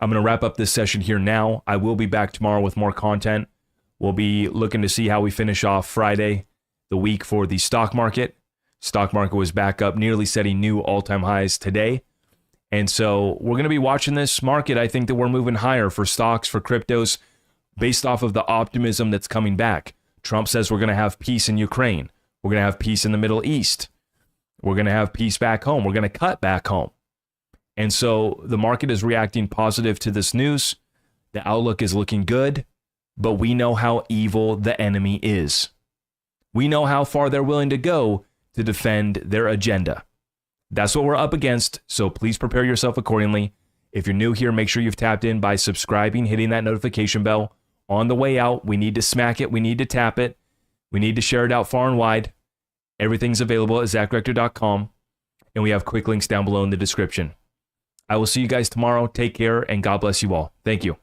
I'm going to wrap up this session here now. I will be back tomorrow with more content. We'll be looking to see how we finish off Friday, the week for the stock market. Stock market was back up, nearly setting new all-time highs today. And so we're going to be watching this market. I think that we're moving higher for stocks, for cryptos, based off of the optimism that's coming back. Trump says we're going to have peace in Ukraine. We're going to have peace in the Middle East. We're going to have peace back home. We're going to cut back home. And so the market is reacting positive to this news. The outlook is looking good, but we know how evil the enemy is. We know how far they're willing to go to defend their agenda. That's what we're up against, so please prepare yourself accordingly. If you're new here, make sure you've tapped in by subscribing, hitting that notification bell. On the way out, we need to smack it, we need to tap it, we need to share it out far and wide. Everything's available at zachrector.com, and we have quick links down below in the description. I will see you guys tomorrow. Take care, and God bless you all. Thank you.